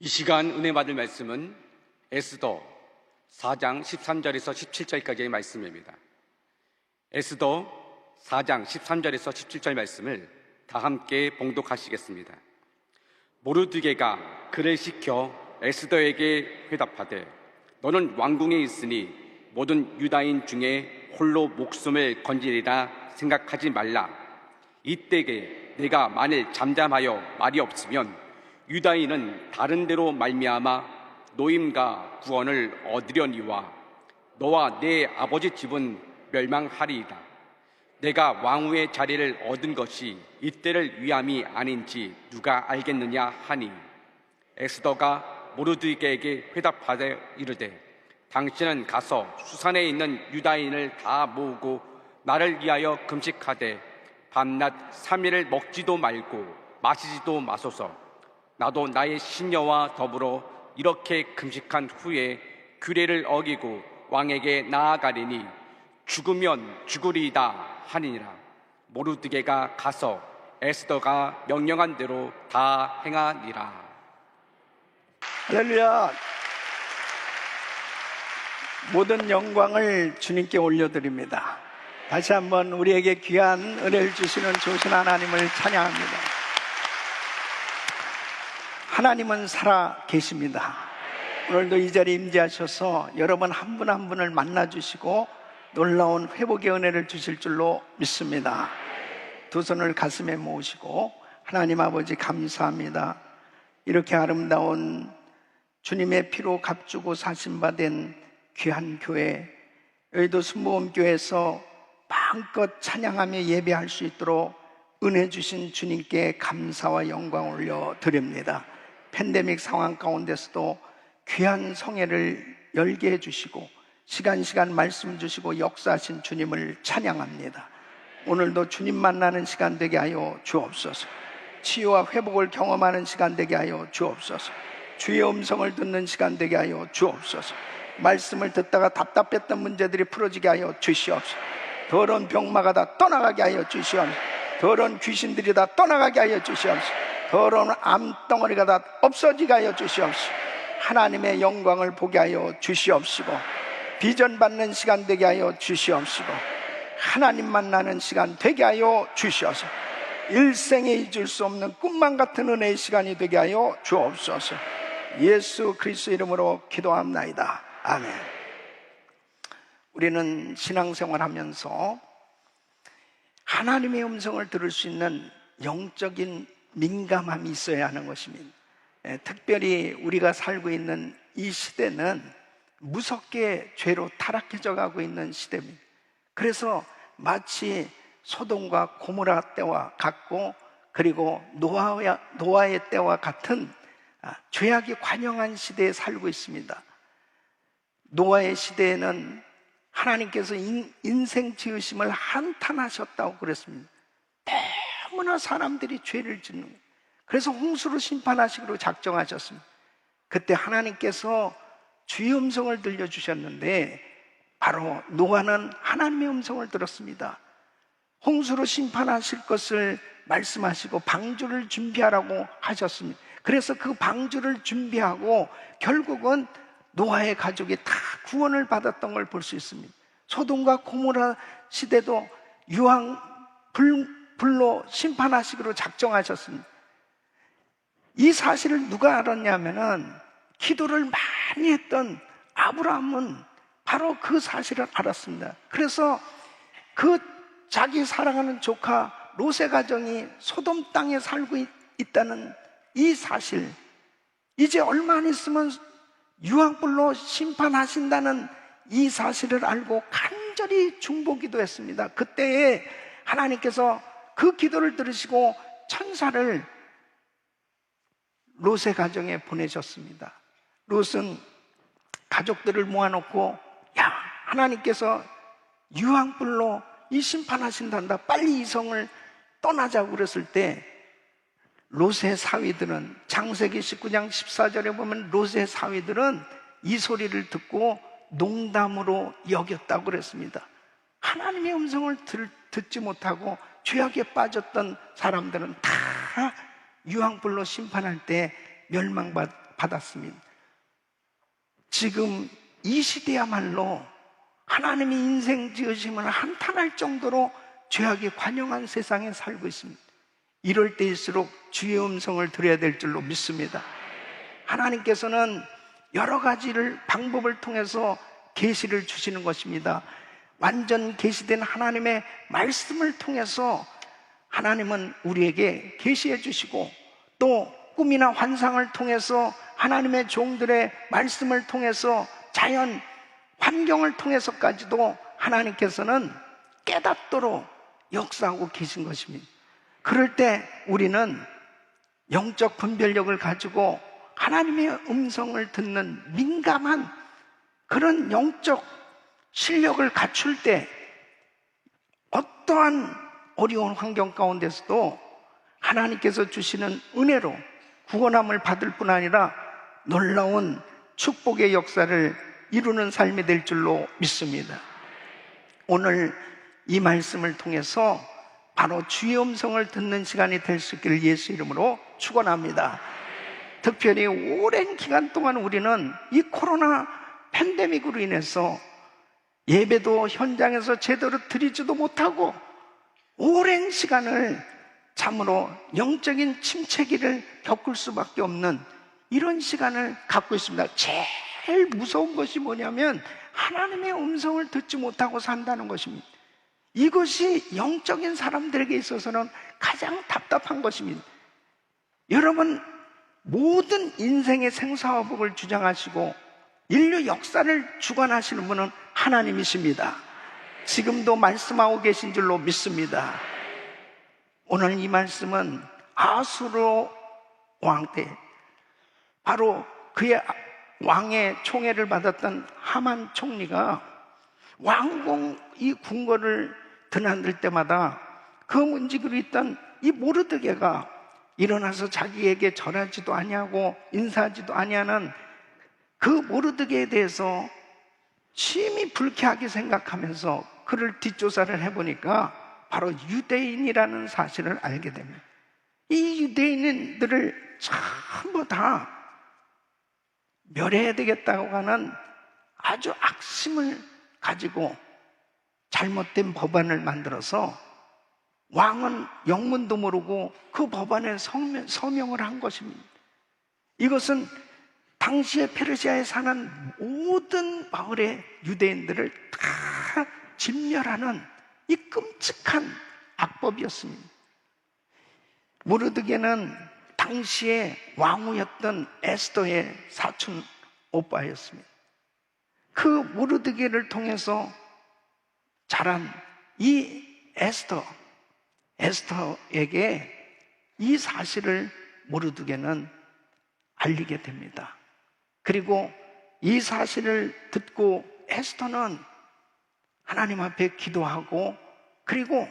이 시간 은혜 받을 말씀은 에스더 4장 13절에서 17절까지의 말씀입니다. 에스더 4장 13절에서 17절 말씀을 다 함께 봉독하시겠습니다. 모르드게가 그를 시켜 에스더에게 회답하되 너는 왕궁에 있으니 모든 유다인 중에 홀로 목숨을 건지리라 생각하지 말라. 이때에 내가 만일 잠잠하여 말이 없으면 유다인은 다른 데로 말미암아 노임과 구원을 얻으려니와 너와 내 아버지 집은 멸망하리이다. 내가 왕후의 자리를 얻은 것이 이때를 위함이 아닌지 누가 알겠느냐 하니 에스더가 모르드게에게 회답하되 이르되 당신은 가서 수산에 있는 유다인을 다 모으고 나를 위하여 금식하되 밤낮 3일을 먹지도 말고 마시지도 마소서. 나도 나의 시녀와 더불어 이렇게 금식한 후에 규례를 어기고 왕에게 나아가리니 죽으면 죽으리이다 하니라. 모르드게가 가서 에스더가 명령한 대로 다 행하니라. 할렐루야. 모든 영광을 주님께 올려드립니다. 다시 한번 우리에게 귀한 은혜를 주시는 좋으신 하나님을 찬양합니다. 하나님은 살아 계십니다. 오늘도 이 자리에 임재하셔서 여러분 한 분 한 분을 만나주시고 놀라운 회복의 은혜를 주실 줄로 믿습니다. 두 손을 가슴에 모으시고 하나님 아버지 감사합니다. 이렇게 아름다운 주님의 피로 값주고 사신받은 귀한 교회, 여의도 순복음교회에서 마음껏 찬양하며 예배할 수 있도록 은혜 주신 주님께 감사와 영광 올려드립니다. 팬데믹 상황 가운데서도 귀한 성회를 열게 해주시고 시간 말씀 주시고 역사하신 주님을 찬양합니다. 오늘도 주님 만나는 시간 되게 하여 주옵소서. 치유와 회복을 경험하는 시간 되게 하여 주옵소서. 주의 음성을 듣는 시간 되게 하여 주옵소서. 말씀을 듣다가 답답했던 문제들이 풀어지게 하여 주시옵소서. 더러운 병마가 다 떠나가게 하여 주시옵소서. 더러운 귀신들이 다 떠나가게 하여 주시옵소서. 더러운 암덩어리가 다 없어지게 하여 주시옵소서. 하나님의 영광을 보게 하여 주시옵시고 비전 받는 시간 되게 하여 주시옵시고 하나님 만나는 시간 되게 하여 주시옵소서. 일생에 잊을 수 없는 꿈만 같은 은혜의 시간이 되게 하여 주옵소서. 예수 그리스도 이름으로 기도합나이다. 아멘. 우리는 신앙생활하면서 하나님의 음성을 들을 수 있는 영적인 민감함이 있어야 하는 것입니다. 특별히 우리가 살고 있는 이 시대는 무섭게 죄로 타락해져 가고 있는 시대입니다. 그래서 마치 소돔과 고모라 때와 같고 그리고 노아의 때와 같은 죄악이 관영한 시대에 살고 있습니다. 노아의 시대에는 하나님께서 인생 지으심을 한탄하셨다고 그랬습니다. 너무나 사람들이 죄를 짓는 거예요. 그래서 홍수로 심판하시기로 작정하셨습니다. 그때 하나님께서 주의 음성을 들려주셨는데 바로 노아는 하나님의 음성을 들었습니다. 홍수로 심판하실 것을 말씀하시고 방주를 준비하라고 하셨습니다. 그래서 그 방주를 준비하고 결국은 노아의 가족이 다 구원을 받았던 걸 볼 수 있습니다. 소돔과 고모라 시대도 유황 불로 심판하시기로 작정하셨습니다. 이 사실을 누가 알았냐면은 기도를 많이 했던 아브라함은 바로 그 사실을 알았습니다. 그래서 그 자기 사랑하는 조카 롯의 가정이 소돔 땅에 살고 있다는 이 사실, 이제 얼마 안 있으면 유황불로 심판하신다는 이 사실을 알고 간절히 중보기도했습니다. 그때에 하나님께서 그 기도를 들으시고 천사를 롯의 가정에 보내셨습니다. 롯은 가족들을 모아놓고 하나님께서 유황불로 이 심판하신단다, 빨리 이 성을 떠나자고 그랬을 때 롯의 사위들은 창세기 19장 14절에 보면 롯의 사위들은 이 소리를 듣고 농담으로 여겼다고 그랬습니다. 하나님의 음성을 듣지 못하고 죄악에 빠졌던 사람들은 다 유황불로 심판할 때 멸망받 받았습니다. 지금 이 시대야말로 하나님이 인생 지으심을 한탄할 정도로 죄악이 관영한 세상에 살고 있습니다. 이럴 때일수록 주의 음성을 들어야 될 줄로 믿습니다. 하나님께서는 여러 가지를 방법을 통해서 계시를 주시는 것입니다. 완전 계시된 하나님의 말씀을 통해서 하나님은 우리에게 계시해 주시고, 또 꿈이나 환상을 통해서 하나님의 종들의 말씀을 통해서 자연 환경을 통해서까지도 하나님께서는 깨닫도록 역사하고 계신 것입니다. 그럴 때 우리는 영적 분별력을 가지고 하나님의 음성을 듣는 민감한 그런 영적 실력을 갖출 때 어떠한 어려운 환경 가운데서도 하나님께서 주시는 은혜로 구원함을 받을 뿐 아니라 놀라운 축복의 역사를 이루는 삶이 될 줄로 믿습니다. 오늘 이 말씀을 통해서 바로 주의 음성을 듣는 시간이 될 수 있기를 예수 이름으로 축원합니다. 특별히 오랜 기간 동안 우리는 이 코로나 팬데믹으로 인해서 예배도 현장에서 제대로 드리지도 못하고 오랜 시간을 참으로 영적인 침체기를 겪을 수밖에 없는 이런 시간을 갖고 있습니다. 제일 무서운 것이 뭐냐면 하나님의 음성을 듣지 못하고 산다는 것입니다. 이것이 영적인 사람들에게 있어서는 가장 답답한 것입니다. 여러분, 모든 인생의 생사화복을 주장하시고 인류 역사를 주관하시는 분은 하나님이십니다. 지금도 말씀하고 계신 줄로 믿습니다. 오늘 이 말씀은 아수르 왕 때 바로 그의 왕의 총애를 받았던 하만 총리가 왕궁 이 궁궐을 드나들 때마다 그 문지기로 있던 이 모르드게가 일어나서 자기에게 절하지도 아니하고 인사하지도 아니하는 그 모르드게에 대해서 심히 불쾌하게 생각하면서 그를 뒷조사를 해보니까 바로 유대인이라는 사실을 알게 됩니다. 이 유대인들을 전부 다 멸해야 되겠다고 하는 아주 악심을 가지고 잘못된 법안을 만들어서 왕은 영문도 모르고 그 법안에 서명을 한 것입니다. 이것은 당시에 페르시아에 사는 모든 마을의 유대인들을 다 진멸하는 이 끔찍한 악법이었습니다. 모르드게는 당시에 왕후였던 에스더의 사촌 오빠였습니다. 그 모르드게를 통해서 자란 이 에스더에게 이 사실을 모르드게는 알리게 됩니다. 그리고 이 사실을 듣고 에스더는 하나님 앞에 기도하고, 그리고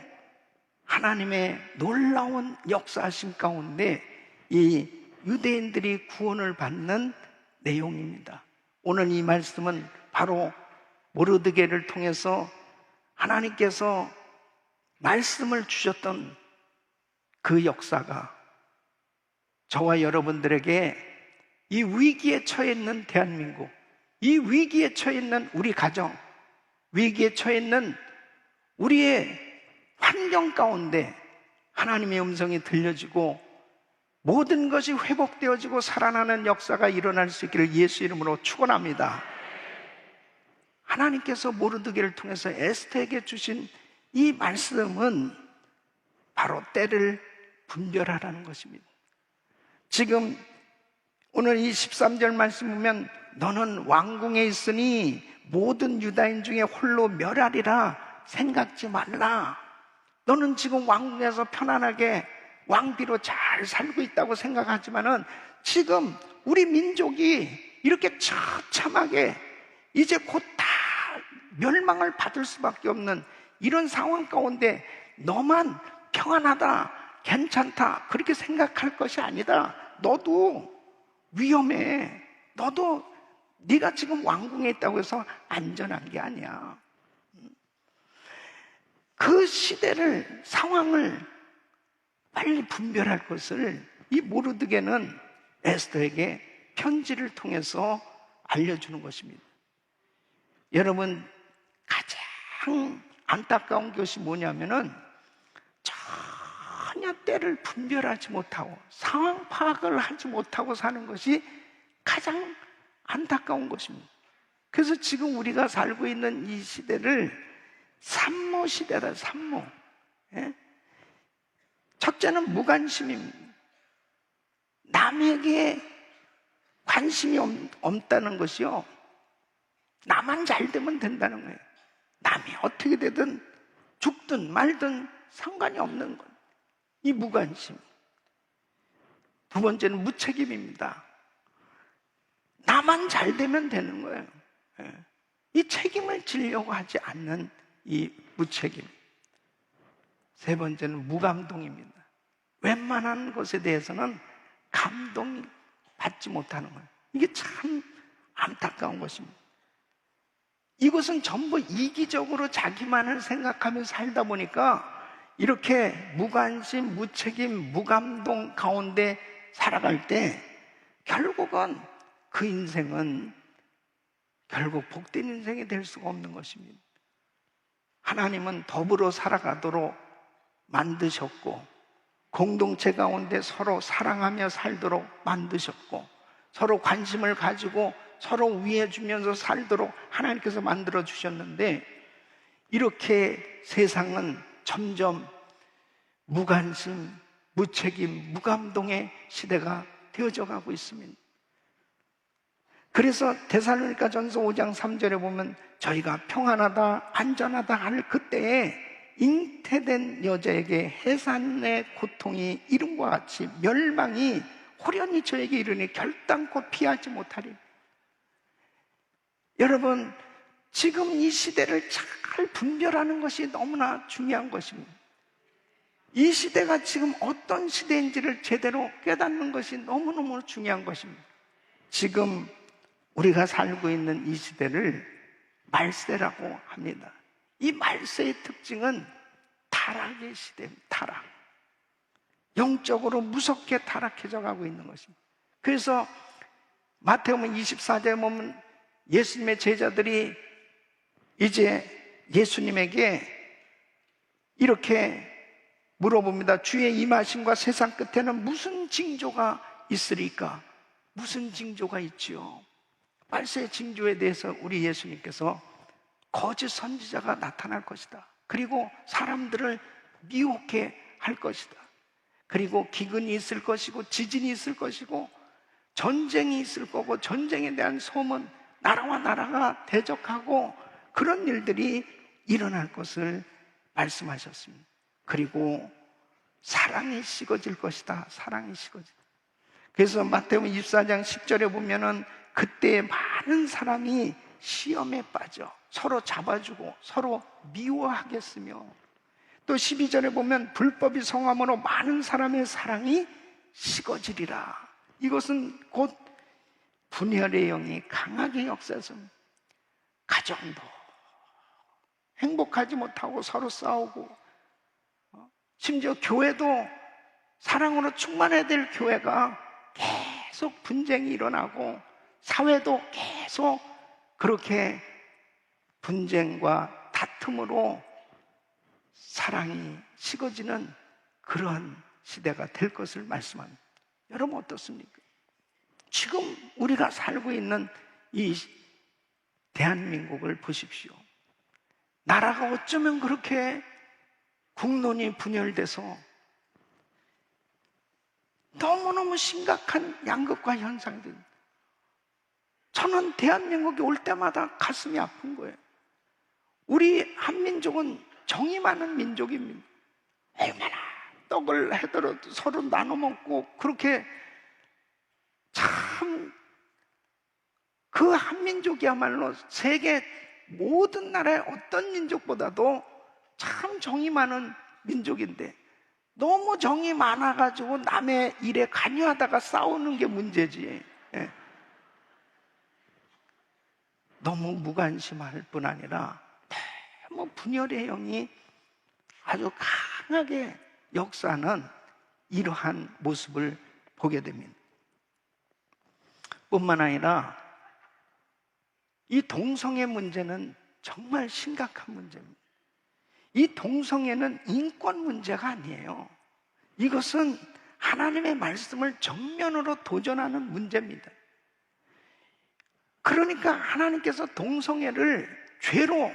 하나님의 놀라운 역사하심 가운데 이 유대인들이 구원을 받는 내용입니다. 오늘 이 말씀은 바로 모르드게를 통해서 하나님께서 말씀을 주셨던 그 역사가 저와 여러분들에게 이 위기에 처해 있는 대한민국, 이 위기에 처해 있는 우리 가정, 위기에 처해 있는 우리의 환경 가운데 하나님의 음성이 들려지고 모든 것이 회복되어지고 살아나는 역사가 일어날 수 있기를 예수 이름으로 축원합니다. 하나님께서 모르드게를 통해서 에스더에게 주신 이 말씀은 바로 때를 분별하라는 것입니다. 지금 오늘 이 13절 말씀 보면 너는 왕궁에 있으니 모든 유다인 중에 홀로 멸하리라 생각지 말라. 너는 지금 왕궁에서 편안하게 왕비로 잘 살고 있다고 생각하지만은 지금 우리 민족이 이렇게 처참하게 이제 곧 다 멸망을 받을 수밖에 없는 이런 상황 가운데 너만 평안하다, 괜찮다 그렇게 생각할 것이 아니다. 너도 위험해. 너도 네가 지금 왕궁에 있다고 해서 안전한 게 아니야. 그 시대를, 상황을 빨리 분별할 것을 이 모르드게는 에스더에게 편지를 통해서 알려주는 것입니다. 여러분, 가장 안타까운 것이 뭐냐면은 전혀 때를 분별하지 못하고 상황 파악을 하지 못하고 사는 것이 가장 안타까운 것입니다. 그래서 지금 우리가 살고 있는 이 시대를 산모 시대다, 산모. 예? 첫째는 무관심입니다. 남에게 관심이 없다는 것이요, 나만 잘 되면 된다는 거예요. 남이 어떻게 되든 죽든 말든 상관이 없는 것. 이 무관심. 두 번째는 무책임입니다. 나만 잘 되면 되는 거예요. 예. 이 책임을 지려고 하지 않는 이 무책임. 세 번째는 무감동입니다. 웬만한 것에 대해서는 감동 받지 못하는 거예요. 이게 참 안타까운 것입니다. 이것은 전부 이기적으로 자기만을 생각하며 살다 보니까 이렇게 무관심, 무책임, 무감동 가운데 살아갈 때 결국은 그 인생은 결국 복된 인생이 될 수가 없는 것입니다. 하나님은 더불어 살아가도록 만드셨고, 공동체 가운데 서로 사랑하며 살도록 만드셨고, 서로 관심을 가지고 서로 위해주면서 살도록 하나님께서 만들어 주셨는데, 이렇게 세상은 점점 무관심, 무책임, 무감동의 시대가 되어져 가고 있습니다. 그래서 데살로니가전서 5장 3절에 보면 저희가 평안하다, 안전하다 할 그때에 잉태된 여자에게 해산의 고통이 이름과 같이 멸망이 호련히 저에게 이르니 결단코 피하지 못하리. 여러분, 지금 이 시대를 잘 분별하는 것이 너무나 중요한 것입니다. 이 시대가 지금 어떤 시대인지를 제대로 깨닫는 것이 너무너무 중요한 것입니다. 지금 우리가 살고 있는 이 시대를 말세라고 합니다. 이 말세의 특징은 타락의 시대입니다. 타락. 영적으로 무섭게 타락해져 가고 있는 것입니다. 그래서 마태복음 24장에 보면 예수님의 제자들이 이제 예수님에게 이렇게 물어봅니다. 주의 임하심과 세상 끝에는 무슨 징조가 있으리까? 무슨 징조가 있지요? 말세의 징조에 대해서 우리 예수님께서 거짓 선지자가 나타날 것이다. 그리고 사람들을 미혹해 할 것이다. 그리고 기근이 있을 것이고 지진이 있을 것이고 전쟁이 있을 거고, 전쟁에 대한 소문, 나라와 나라가 대적하고 그런 일들이 일어날 것을 말씀하셨습니다. 그리고 사랑이 식어질 것이다. 사랑이 식어질. 그래서 마태복음 24장 10절에 보면은 그때 많은 사람이 시험에 빠져 서로 잡아주고 서로 미워하겠으며, 또 12절에 보면 불법이 성함으로 많은 사람의 사랑이 식어지리라. 이것은 곧 분열의 영이 강하게 역사해서 가정도 행복하지 못하고 서로 싸우고, 심지어 교회도 사랑으로 충만해야 될 교회가 계속 분쟁이 일어나고, 사회도 계속 그렇게 분쟁과 다툼으로 사랑이 식어지는 그러한 시대가 될 것을 말씀합니다. 여러분 어떻습니까? 지금 우리가 살고 있는 이 대한민국을 보십시오. 나라가 어쩌면 그렇게 국론이 분열돼서 너무너무 심각한 양극화 현상들. 저는 대한민국이 올 때마다 가슴이 아픈 거예요. 우리 한민족은 정이 많은 민족입니다. 얼마나 떡을 해더라도 서로 나눠 먹고, 그렇게 참 그 한민족이야말로 세계 모든 나라의 어떤 민족보다도 참 정이 많은 민족인데, 너무 정이 많아가지고 남의 일에 관여하다가 싸우는 게 문제지. 예. 너무 무관심할 뿐 아니라 너무 분열의 영이 아주 강하게 역사하는 이러한 모습을 보게 됩니다. 뿐만 아니라 이 동성애 문제는 정말 심각한 문제입니다. 이 동성애는 인권 문제가 아니에요. 이것은 하나님의 말씀을 정면으로 도전하는 문제입니다. 그러니까 하나님께서 동성애를 죄로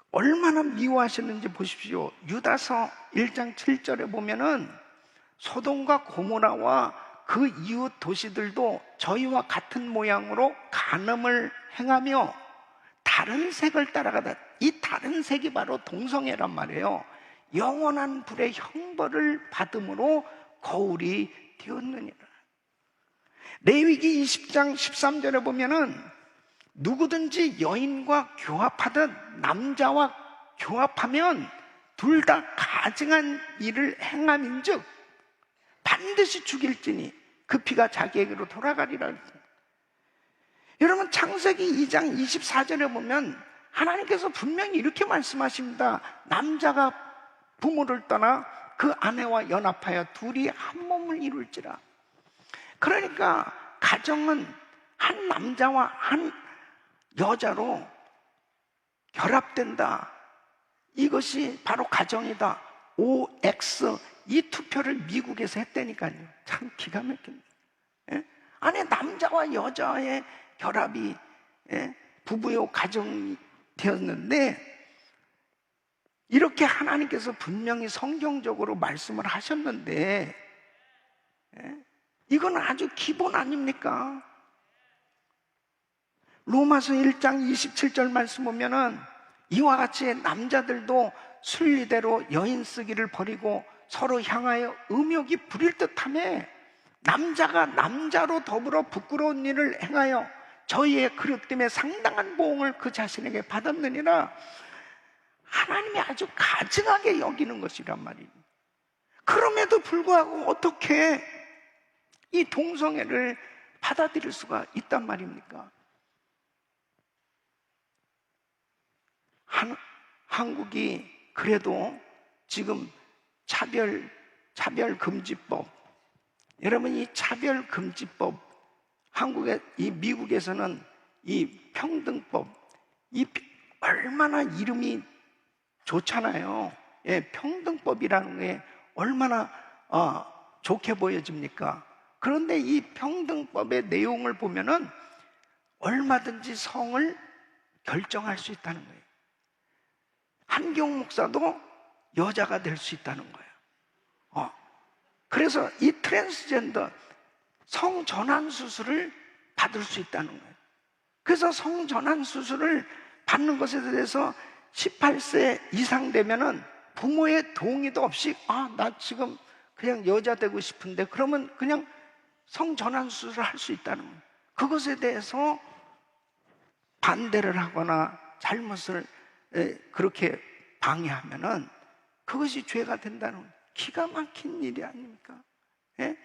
얼마나 미워하셨는지 보십시오. 유다서 1장 7절에 보면은 소돔과 고모라와 그 이웃 도시들도 저희와 같은 모양으로 간음을 행하며 다른 색을 따라가다. 이 다른 색이 바로 동성애란 말이에요. 영원한 불의 형벌을 받음으로 거울이 되었느니라. 레위기 20장 13절에 보면은 누구든지 여인과 교합하듯 남자와 교합하면 둘 다 가증한 일을 행함인즉 반드시 죽일지니 그 피가 자기에게로 돌아가리라. 여러분, 창세기 2장 24절에 보면 하나님께서 분명히 이렇게 말씀하십니다. 남자가 부모를 떠나 그 아내와 연합하여 둘이 한 몸을 이룰지라. 그러니까 가정은 한 남자와 한 여자로 결합된다. 이것이 바로 가정이다. OX, 이 투표를 미국에서 했다니까요. 참 기가 막힙니다. 예? 아니, 남자와 여자의 결합이, 예? 부부요 가정이 되었는데, 이렇게 하나님께서 분명히 성경적으로 말씀을 하셨는데, 예? 이건 아주 기본 아닙니까? 로마서 1장 27절 말씀 보면은 이와 같이 남자들도 순리대로 여인 쓰기를 버리고 서로 향하여 음욕이 부릴 듯하며 남자가 남자로 더불어 부끄러운 일을 행하여 저희의 그릇 때문에 상당한 보응을 그 자신에게 받았느니라. 하나님이 아주 가증하게 여기는 것이란 말이에요. 그럼에도 불구하고 어떻게 이 동성애를 받아들일 수가 있단 말입니까? 한국이 그래도 지금 차별금지법, 여러분, 이 차별금지법, 이 미국에서는 이 평등법, 이 얼마나 이름이 좋잖아요. 예, 평등법이라는 게 얼마나 좋게 보여집니까? 그런데 이 평등법의 내용을 보면은 얼마든지 성을 결정할 수 있다는 거예요. 한경 목사도 여자가 될 수 있다는 거예요. 그래서 이 트랜스젠더 성전환 수술을 받을 수 있다는 거예요. 그래서 성전환 수술을 받는 것에 대해서 18세 이상 되면은 부모의 동의도 없이 나 지금 그냥 여자 되고 싶은데, 그러면 그냥 성전환 수술을 할 수 있다는 거예요. 그것에 대해서 반대를 하거나 잘못을 그렇게 방해하면은 그것이 죄가 된다는 거예요. 기가 막힌 일이 아닙니까? 예?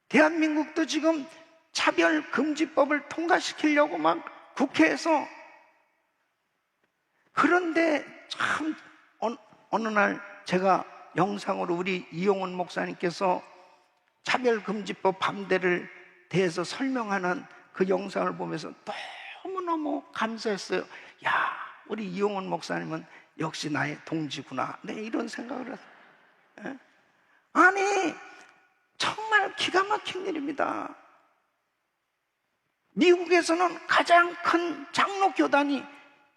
대한민국도 지금 차별금지법을 통과시키려고 막 국회에서, 그런데 참 어느 날 제가 영상으로 우리 이용훈 목사님께서 차별금지법 반대를 대해서 설명하는 그 영상을 보면서 너무너무 감사했어요. 야, 우리 이용훈 목사님은 역시 나의 동지구나. 네, 이런 생각을 했어요. 예? 아니, 정말 기가 막힌 일입니다. 미국에서는 가장 큰 장로교단이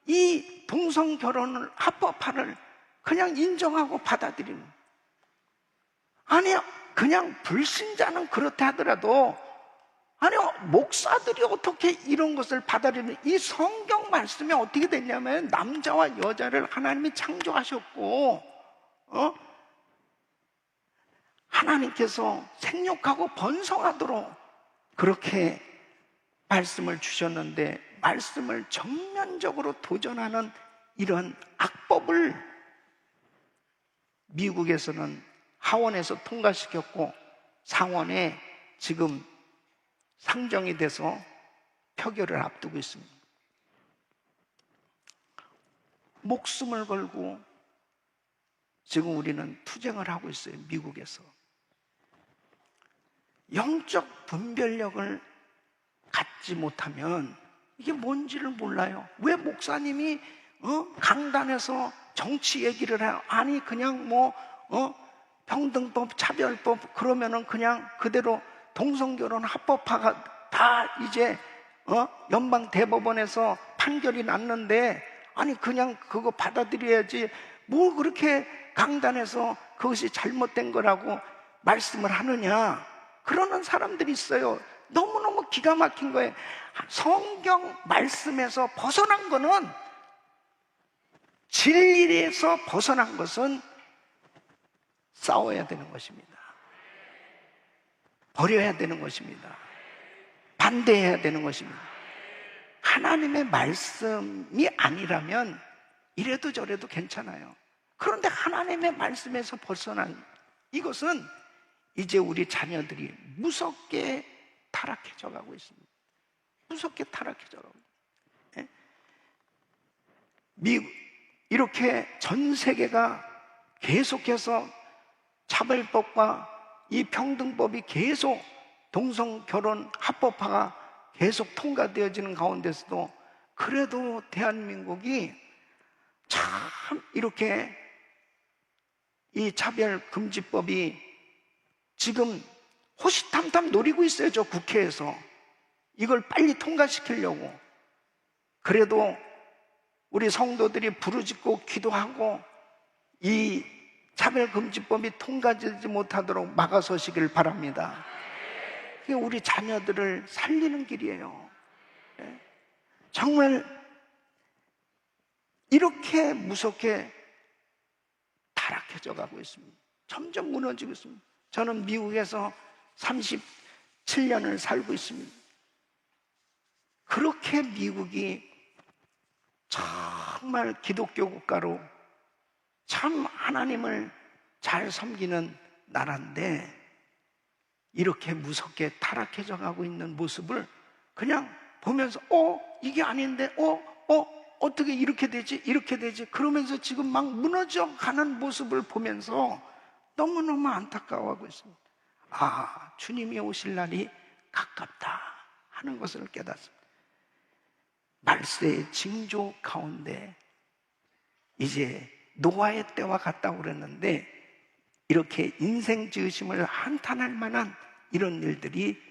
이 동성 결혼을 합법화를 그냥 인정하고 받아들이는. 아니, 그냥 불신자는 그렇다 하더라도, 아니, 목사들이 어떻게 이런 것을 받아들이는, 이 성경 말씀이 어떻게 됐냐면 남자와 여자를 하나님이 창조하셨고, 하나님께서 생육하고 번성하도록 그렇게 말씀을 주셨는데, 말씀을 정면적으로 도전하는 이런 악법을 미국에서는 하원에서 통과시켰고 상원에 지금 상정이 돼서 표결을 앞두고 있습니다. 목숨을 걸고 지금 우리는 투쟁을 하고 있어요. 미국에서 영적 분별력을 받지 못하면 이게 뭔지를 몰라요. 왜 목사님이 강단에서 정치 얘기를 해요? 아니 그냥 평등법, 차별법 그러면은 그냥 그대로 동성결혼 합법화가 다 이제 연방 대법원에서 판결이 났는데, 아니 그냥 그거 받아들여야지 뭘 그렇게 강단에서 그것이 잘못된 거라고 말씀을 하느냐, 그러는 사람들이 있어요. 너무너무 기가 막힌 거예요. 성경 말씀에서 벗어난 거는, 진리에서 벗어난 것은 싸워야 되는 것입니다. 버려야 되는 것입니다. 반대해야 되는 것입니다. 하나님의 말씀이 아니라면 이래도 저래도 괜찮아요. 그런데 하나님의 말씀에서 벗어난 이것은 이제 우리 자녀들이 무섭게 타락해져 가고 있습니다. 무섭게 타락해져 가고 있습니다. 이렇게 전 세계가 계속해서 차별법과 이 평등법이 계속, 동성 결혼 합법화가 계속 통과되어지는 가운데서도 그래도 대한민국이 참 이렇게 이 차별금지법이 지금 호시탐탐 노리고 있어요. 저 국회에서 이걸 빨리 통과시키려고. 그래도 우리 성도들이 부르짖고 기도하고 이 차별금지법이 통과되지 못하도록 막아서시길 바랍니다. 그게 우리 자녀들을 살리는 길이에요. 정말 이렇게 무섭게 타락해져 가고 있습니다. 점점 무너지고 있습니다. 저는 미국에서 37년을 살고 있습니다. 그렇게 미국이 정말 기독교 국가로 참 하나님을 잘 섬기는 나라인데 이렇게 무섭게 타락해져 가고 있는 모습을 그냥 보면서 이게 아닌데 어떻게 이렇게 되지? 이렇게 되지? 그러면서 지금 막 무너져 가는 모습을 보면서 너무너무 안타까워하고 있습니다. 주님이 오실 날이 가깝다 하는 것을 깨닫습니다. 말세의 징조 가운데 이제 노아의 때와 같다고 그랬는데 이렇게 인생 지으심을 한탄할 만한 이런 일들이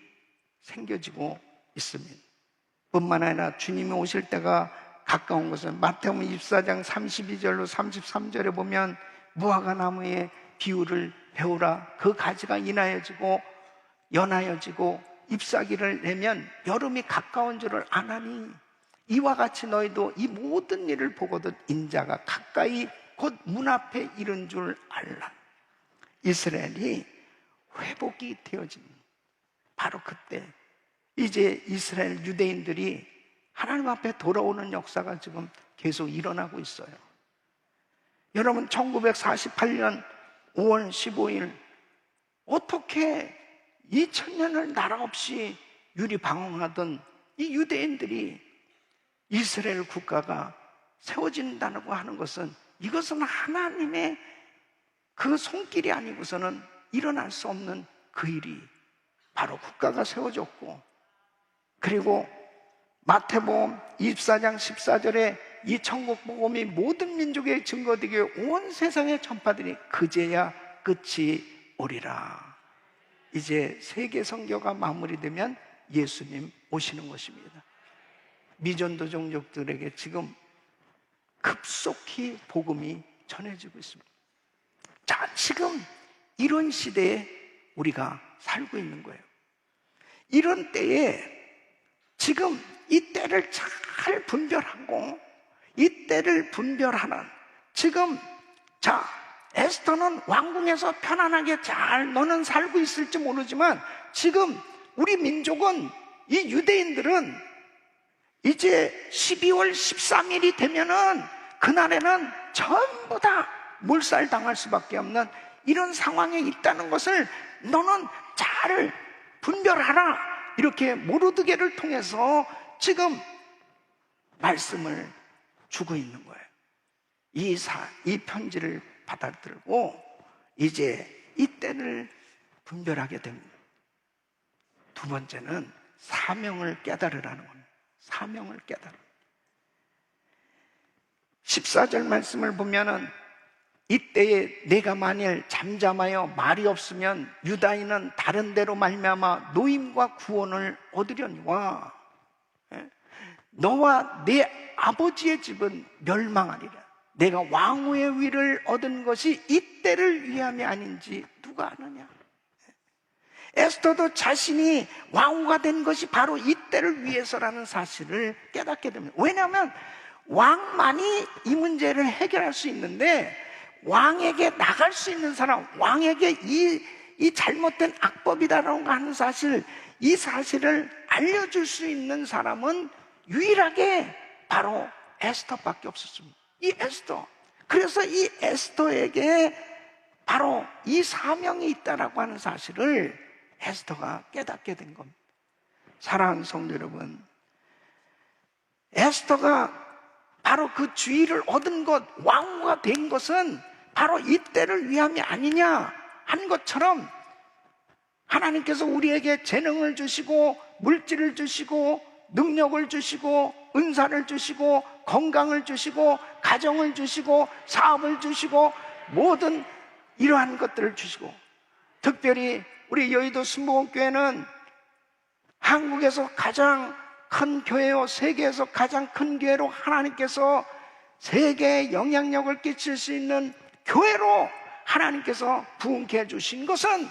생겨지고 있습니다. 뿐만 아니라 주님이 오실 때가 가까운 것은 마태복음 24장 32절로 33절에 보면 무화과 나무의 비유를 배우라. 그 가지가 인하여지고 연하여지고 잎사귀를 내면 여름이 가까운 줄을 아나니 이와 같이 너희도 이 모든 일을 보거든 인자가 가까이 곧 문 앞에 이른 줄 알라. 이스라엘이 회복이 되어진 바로 그때 이제 이스라엘 유대인들이 하나님 앞에 돌아오는 역사가 지금 계속 일어나고 있어요. 여러분 1948년 5월 15일 어떻게 2000년을 나라 없이 유리방황하던 이 유대인들이 이스라엘 국가가 세워진다고 하는 것은 이것은 하나님의 그 손길이 아니고서는 일어날 수 없는 그 일이 바로 국가가 세워졌고, 그리고 마태복음 24장 14절에 이 천국 복음이 모든 민족에 증거되게 온 세상에 전파되니 그제야 끝이 오리라. 이제 세계 선교가 마무리되면 예수님 오시는 것입니다. 미전도 종족들에게 지금 급속히 복음이 전해지고 있습니다. 자, 지금 이런 시대에 우리가 살고 있는 거예요. 이런 때에 지금 이 때를 잘 분별하고 이 때를 분별하는 지금 에스더는 왕궁에서 편안하게 잘 너는 살고 있을지 모르지만 지금 우리 민족은 이 유대인들은 이제 12월 13일이 되면은 그날에는 전부 다 몰살당할 수밖에 없는 이런 상황에 있다는 것을 너는 잘 분별하라. 이렇게 모르드게를 통해서 지금 말씀을 주고 있는 거예요. 이 편지를 받아들고 이제 이 때를 분별하게 됩니다. 두 번째는 사명을 깨달으라는 겁니다. 사명을 깨달으. 14절 말씀을 보면은 이때에 내가 만일 잠잠하여 말이 없으면 유다인은 다른 데로 말미암아 노임과 구원을 얻으려니와 너와 내 아버지의 집은 멸망하리라. 내가 왕후의 위를 얻은 것이 이때를 위함이 아닌지 누가 아느냐. 에스더도 자신이 왕후가 된 것이 바로 이때를 위해서라는 사실을 깨닫게 됩니다. 왜냐하면 왕만이 이 문제를 해결할 수 있는데, 왕에게 나갈 수 있는 사람, 왕에게 이 잘못된 악법이다라고 하는 사실, 이 사실을 알려줄 수 있는 사람은 유일하게 바로 에스더밖에 없었습니다. 이 에스더. 그래서 이 에스더에게 바로 이 사명이 있다라고 하는 사실을 에스더가 깨닫게 된 겁니다. 사랑하는 성도 여러분, 에스더가 바로 그 주의를 얻은 것, 왕후가 된 것은 바로 이때를 위함이 아니냐 한 것처럼, 하나님께서 우리에게 재능을 주시고 물질을 주시고 능력을 주시고 은사를 주시고 건강을 주시고 가정을 주시고 사업을 주시고 모든 이러한 것들을 주시고, 특별히 우리 여의도 순복음교회는 한국에서 가장 큰 교회요, 세계에서 가장 큰 교회로 하나님께서 세계에 영향력을 끼칠 수 있는 교회로 하나님께서 부흥케 해주신 것은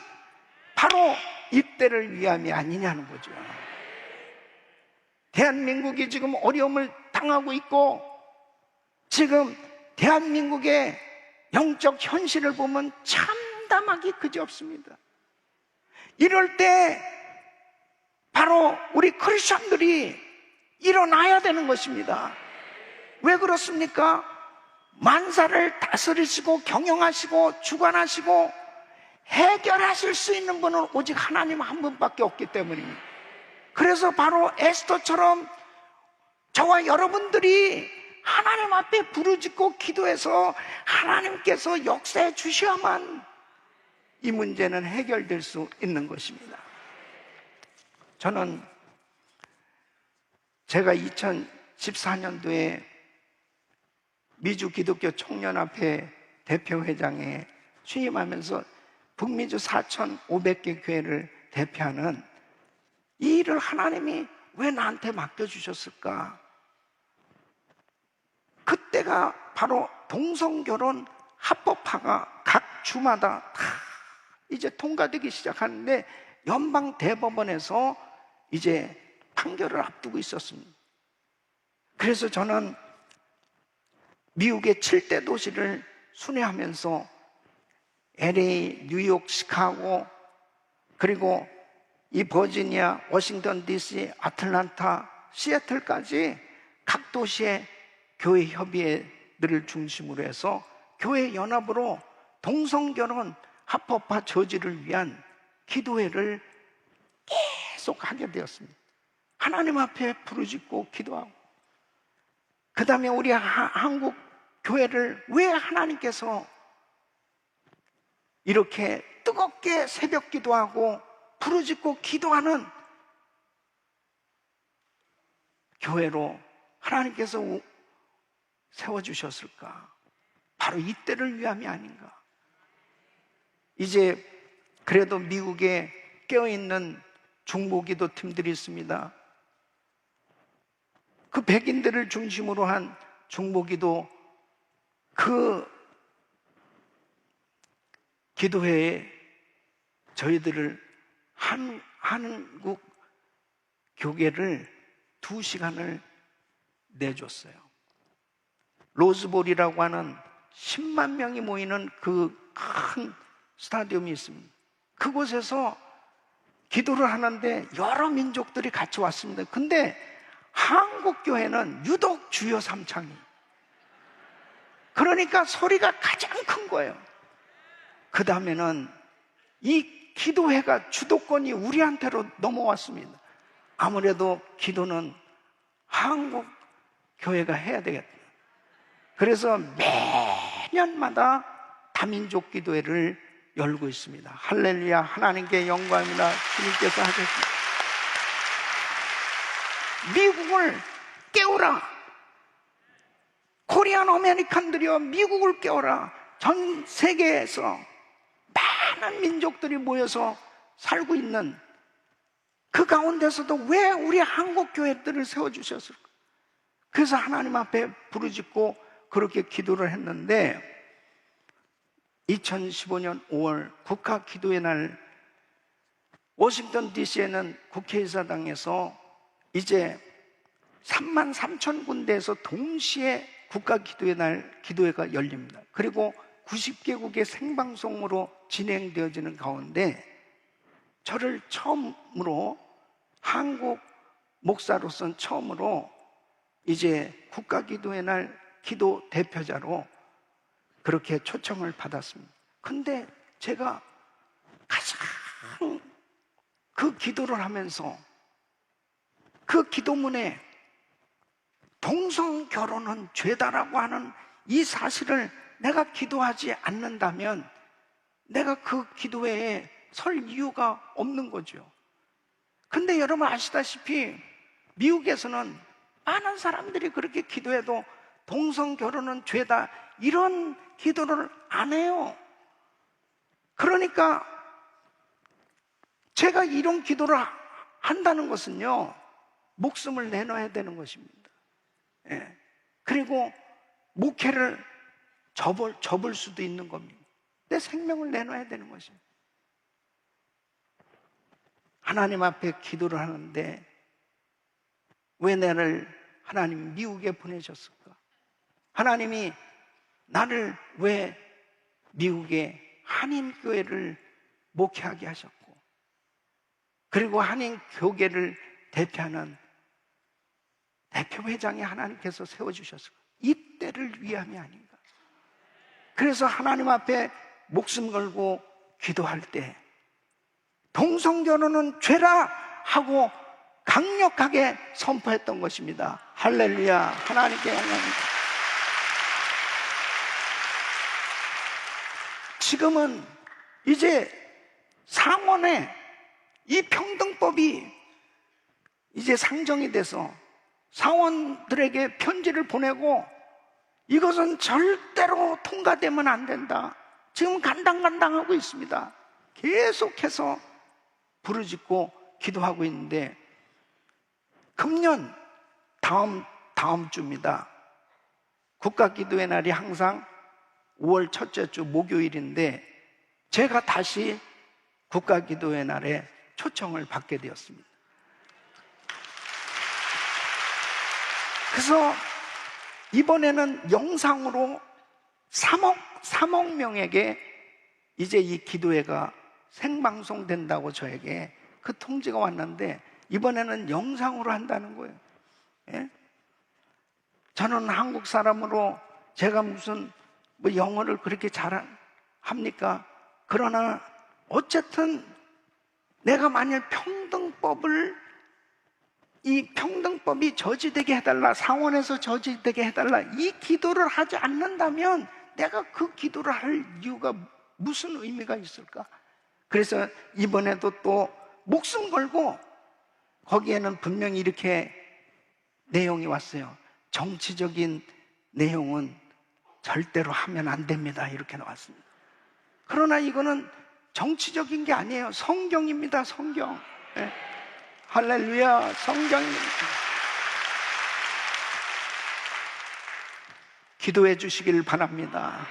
바로 이때를 위함이 아니냐는 거죠. 대한민국이 지금 어려움을 당하고 있고, 지금 대한민국의 영적 현실을 보면 참담하기 그지없습니다. 이럴 때 바로 우리 크리스천들이 일어나야 되는 것입니다. 왜 그렇습니까? 만사를 다스리시고 경영하시고 주관하시고 해결하실 수 있는 분은 오직 하나님 한 분밖에 없기 때문입니다. 그래서 바로 에스더처럼 저와 여러분들이 하나님 앞에 부르짖고 기도해서 하나님께서 역사해 주셔야만 이 문제는 해결될 수 있는 것입니다. 저는 제가 2014년도에 미주 기독교 청년합회 대표회장에 취임하면서 북미주 4,500개 교회를 대표하는 이 일을 하나님이 왜 나한테 맡겨주셨을까? 그때가 바로 동성결혼 합법화가 각 주마다 다 이제 통과되기 시작하는데, 연방 대법원에서 이제 판결을 앞두고 있었습니다. 그래서 저는 미국의 7대 도시를 순회하면서 LA, 뉴욕, 시카고, 그리고 이 버지니아, 워싱턴 DC, 아틀란타, 시애틀까지 각 도시의 교회 협의회들을 중심으로 해서 교회 연합으로 동성결혼 합법화 저지를 위한 기도회를 계속 하게 되었습니다. 하나님 앞에 부르짖고 기도하고, 그 다음에 우리 한국 교회를 왜 하나님께서 이렇게 뜨겁게 새벽 기도하고 부르짖고 기도하는 교회로 하나님께서 세워주셨을까? 바로 이때를 위함이 아닌가. 이제 그래도 미국에 깨어있는 중보기도 팀들이 있습니다. 그 백인들을 중심으로 한 중보기도, 그 기도회에 저희들을 한국 교계를 2시간을 내줬어요. 로즈볼이라고 하는 10만 명이 모이는 그 큰 스타디움이 있습니다. 그곳에서 기도를 하는데 여러 민족들이 같이 왔습니다. 근데 한국 교회는 유독 주여 삼창이, 그러니까 소리가 가장 큰 거예요. 그 다음에는 이 기도회가 주도권이 우리한테로 넘어왔습니다. 아무래도 기도는 한국 교회가 해야 되겠다. 그래서 매년마다 다민족 기도회를 열고 있습니다. 할렐루야, 하나님께 영광입니다. 주님께서 하셨습니다. 미국을 깨우라. 코리안 아메리칸들이여 미국을 깨우라. 전 세계에서 많은 민족들이 모여서 살고 있는 그 가운데서도 왜 우리 한국 교회들을 세워주셨을까? 그래서 하나님 앞에 부르짖고 그렇게 기도를 했는데 2015년 5월 국가 기도의 날 워싱턴 DC에는 국회의사당에서 이제 3만 3천 군데에서 동시에 국가 기도의 날 기도회가 열립니다. 그리고 90개국의 생방송으로 진행되어지는 가운데 저를 처음으로 한국 목사로서는 처음으로 이제 국가 기도의 날 기도 대표자로 그렇게 초청을 받았습니다. 근데 제가 가장 그 기도를 하면서 그 기도문에 동성 결혼은 죄다라고 하는 이 사실을 내가 기도하지 않는다면 내가 그 기도회에 설 이유가 없는 거죠. 근데 여러분 아시다시피 미국에서는 많은 사람들이 그렇게 기도해도 동성 결혼은 죄다 이런 기도를 안 해요. 그러니까 제가 이런 기도를 한다는 것은요, 목숨을 내놔야 되는 것입니다. 예. 그리고 목회를 접을 수도 있는 겁니다. 내 생명을 내놔야 되는 것입니다. 하나님 앞에 기도를 하는데 왜 나를 하나님 미국에 보내셨을까? 하나님이 나를 왜 미국의 한인교회를 목회하게 하셨고 그리고 한인교계를 대표하는 대표회장이 하나님께서 세워주셨을까? 이때를 위함이 아닌가. 그래서 하나님 앞에 목숨 걸고 기도할 때 동성결혼은 죄라 하고 강력하게 선포했던 것입니다. 할렐루야. 하나님께 영광입니다. 지금은 이제 상원에 이 평등법이 이제 상정이 돼서 상원들에게 편지를 보내고 이것은 절대로 통과되면 안 된다. 지금 간당간당하고 있습니다. 계속해서 부르짖고 기도하고 있는데 금년 다음 주입니다. 국가기도의 날이 항상 5월 첫째 주 목요일인데 제가 다시 국가기도의 날에 초청을 받게 되었습니다. 그래서 이번에는 영상으로 3억 명에게 이제 이 기도회가 생방송 된다고 저에게 그 통지가 왔는데 이번에는 영상으로 한다는 거예요. 예? 저는 한국 사람으로 제가 무슨 뭐 영어를 그렇게 잘합니까? 그러나 어쨌든 내가 만일 이 평등법이 저지되게 해달라, 상원에서 저지되게 해달라 이 기도를 하지 않는다면 내가 그 기도를 할 이유가 무슨 의미가 있을까? 그래서 이번에도 또 목숨 걸고 거기에는 분명히 이렇게 내용이 왔어요. 정치적인 내용은 절대로 하면 안 됩니다. 이렇게 나왔습니다. 그러나 이거는 정치적인 게 아니에요. 성경입니다. 성경. 네. 할렐루야. 성경입니다. 기도해 주시길 바랍니다.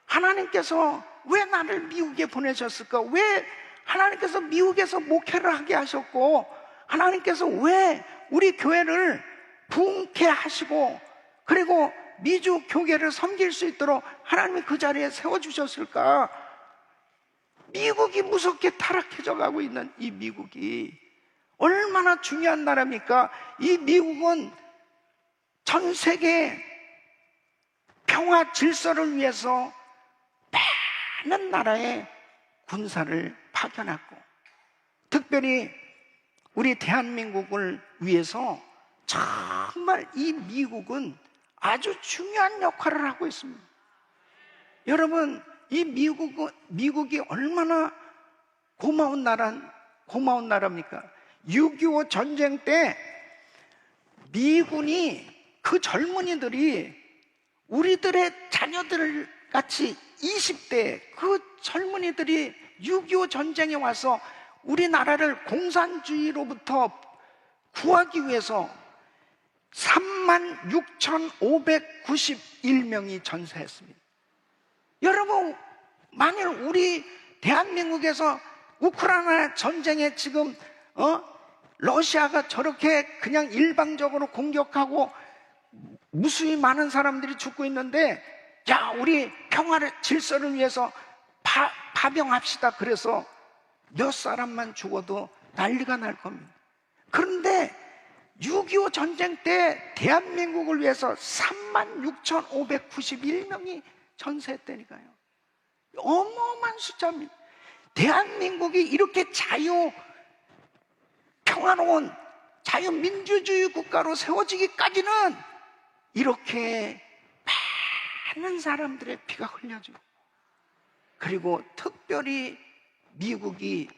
하나님께서 왜 나를 미국에 보내셨을까? 왜 하나님께서 미국에서 목회를 하게 하셨고 하나님께서 왜 우리 교회를 부흥케 하시고 그리고 미주 교계를 섬길 수 있도록 하나님이 그 자리에 세워주셨을까? 미국이 무섭게 타락해져 가고 있는 이 미국이 얼마나 중요한 나라입니까? 이 미국은 전 세계 평화 질서를 위해서 많은 나라에 군사를 파견했고 특별히 우리 대한민국을 위해서 정말 이 미국은 아주 중요한 역할을 하고 있습니다. 여러분, 이 미국이 얼마나 고마운 나라입니까? 6.25 전쟁 때 미군이 그 젊은이들이 우리들의 자녀들 같이 20대 그 젊은이들이 6.25 전쟁에 와서 우리나라를 공산주의로부터 구하기 위해서 36,591명이 전사했습니다. 여러분, 만일 우리 대한민국에서 우크라이나 전쟁에 지금 러시아가 저렇게 그냥 일방적으로 공격하고 무수히 많은 사람들이 죽고 있는데, 야, 우리 평화를 질서를 위해서 파병합시다. 그래서 몇 사람만 죽어도 난리가 날 겁니다. 그런데 6.25 전쟁 때 대한민국을 위해서 36,591명이 전사했다니까요. 어마어마한 숫자입니다. 대한민국이 이렇게 평화로운 자유민주주의 국가로 세워지기까지는 이렇게 많은 사람들의 피가 흘려져. 그리고 특별히 미국이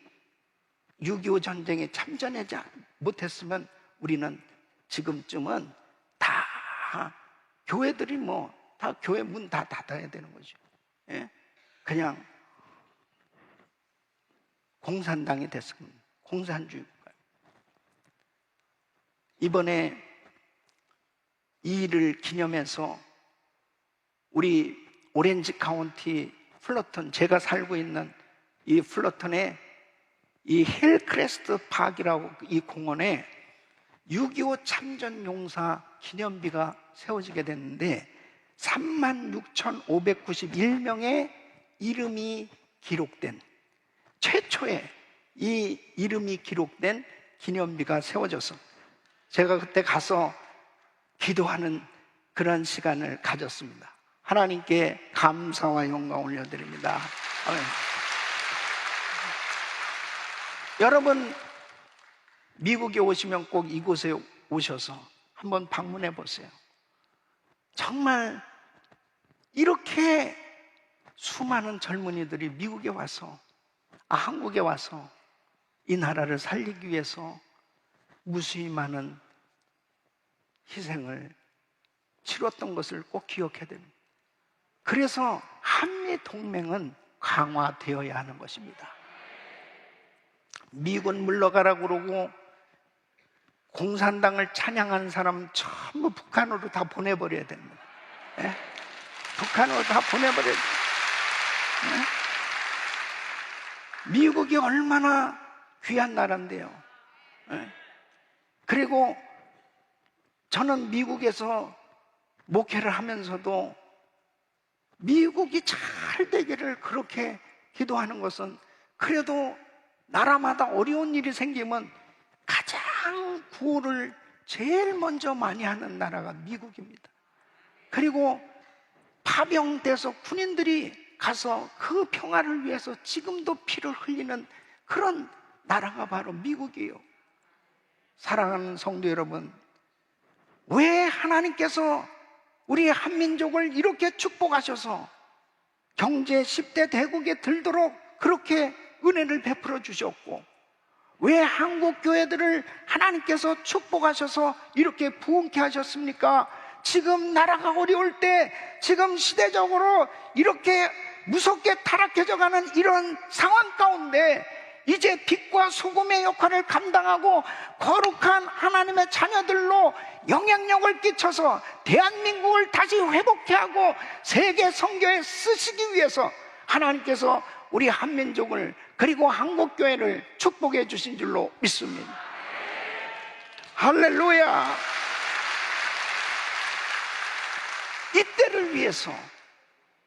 6.25 전쟁에 참전하지 못했으면 우리는 지금쯤은 다 교회들이 다 교회 문 다 닫아야 되는 거죠. 예? 그냥 공산당이 됐습니다. 공산주의 국가. 이번에 이 일을 기념해서 우리 오렌지 카운티 플러턴, 제가 살고 있는 이 플러턴에 이 힐크레스트 파크라고 이 공원에 6.25 참전용사 기념비가 세워지게 됐는데 36,591명의 이름이 기록된, 최초의 이 이름이 기록된 기념비가 세워져서 제가 그때 가서 기도하는 그런 시간을 가졌습니다. 하나님께 감사와 영광 올려드립니다. 아멘. 여러분, 미국에 오시면 꼭 이곳에 오셔서 한번 방문해 보세요. 정말 이렇게 수많은 젊은이들이 미국에 와서, 한국에 와서 이 나라를 살리기 위해서 무수히 많은 희생을 치렀던 것을 꼭 기억해야 됩니다. 그래서 한미 동맹은 강화되어야 하는 것입니다. 미군 물러가라고 그러고 공산당을 찬양하는 사람 전부 북한으로 다 보내버려야 됩니다. 예? 북한으로 다 보내버려야 됩니다. 예? 미국이 얼마나 귀한 나라인데요. 예? 그리고 저는 미국에서 목회를 하면서도 미국이 잘 되기를 그렇게 기도하는 것은, 그래도 나라마다 어려운 일이 생기면 가장 구호를 제일 먼저 많이 하는 나라가 미국입니다. 그리고 파병돼서 군인들이 가서 그 평화를 위해서 지금도 피를 흘리는 그런 나라가 바로 미국이에요. 사랑하는 성도 여러분, 왜 하나님께서 우리 한민족을 이렇게 축복하셔서 경제 10대 대국에 들도록 그렇게 은혜를 베풀어 주셨고, 왜 한국 교회들을 하나님께서 축복하셔서 이렇게 부흥케 하셨습니까? 지금 나라가 어려울 때, 지금 시대적으로 이렇게 무섭게 타락해져 가는 이런 상황 가운데 이제 빛과 소금의 역할을 감당하고 거룩한 하나님의 자녀들로 영향력을 끼쳐서 대한민국을 다시 회복케 하고 세계 선교에 쓰시기 위해서 하나님께서 우리 한민족을, 그리고 한국교회를 축복해 주신 줄로 믿습니다. 할렐루야. 이때를 위해서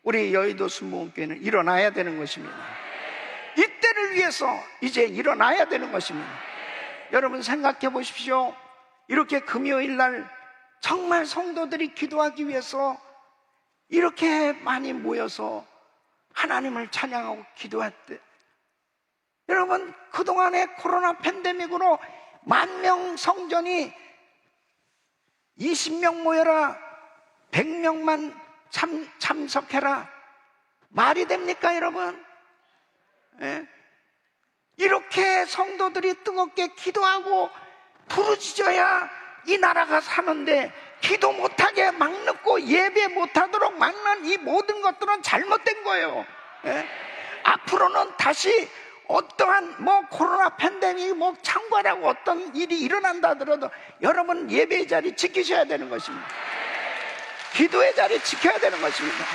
우리 여의도 순복음교회는 일어나야 되는 것입니다. 이때를 위해서 이제 일어나야 되는 것입니다. 여러분 생각해 보십시오. 이렇게 금요일 날 정말 성도들이 기도하기 위해서 이렇게 많이 모여서 하나님을 찬양하고 기도할 때, 여러분 그동안에 코로나 팬데믹으로 10,000명 성전이 20명 모여라, 100명만 참석해라, 말이 됩니까 여러분? 예? 이렇게 성도들이 뜨겁게 기도하고 부르짖어야 이 나라가 사는데, 기도 못하게 막놓고 예배 못하도록 막는 이 모든 것들은 잘못된 거예요. 예? 앞으로는 다시 어떠한 코로나 팬데믹 창궐하고 어떤 일이 일어난다 하더라도 여러분 예배의 자리 지키셔야 되는 것입니다. 기도의 자리 지켜야 되는 것입니다.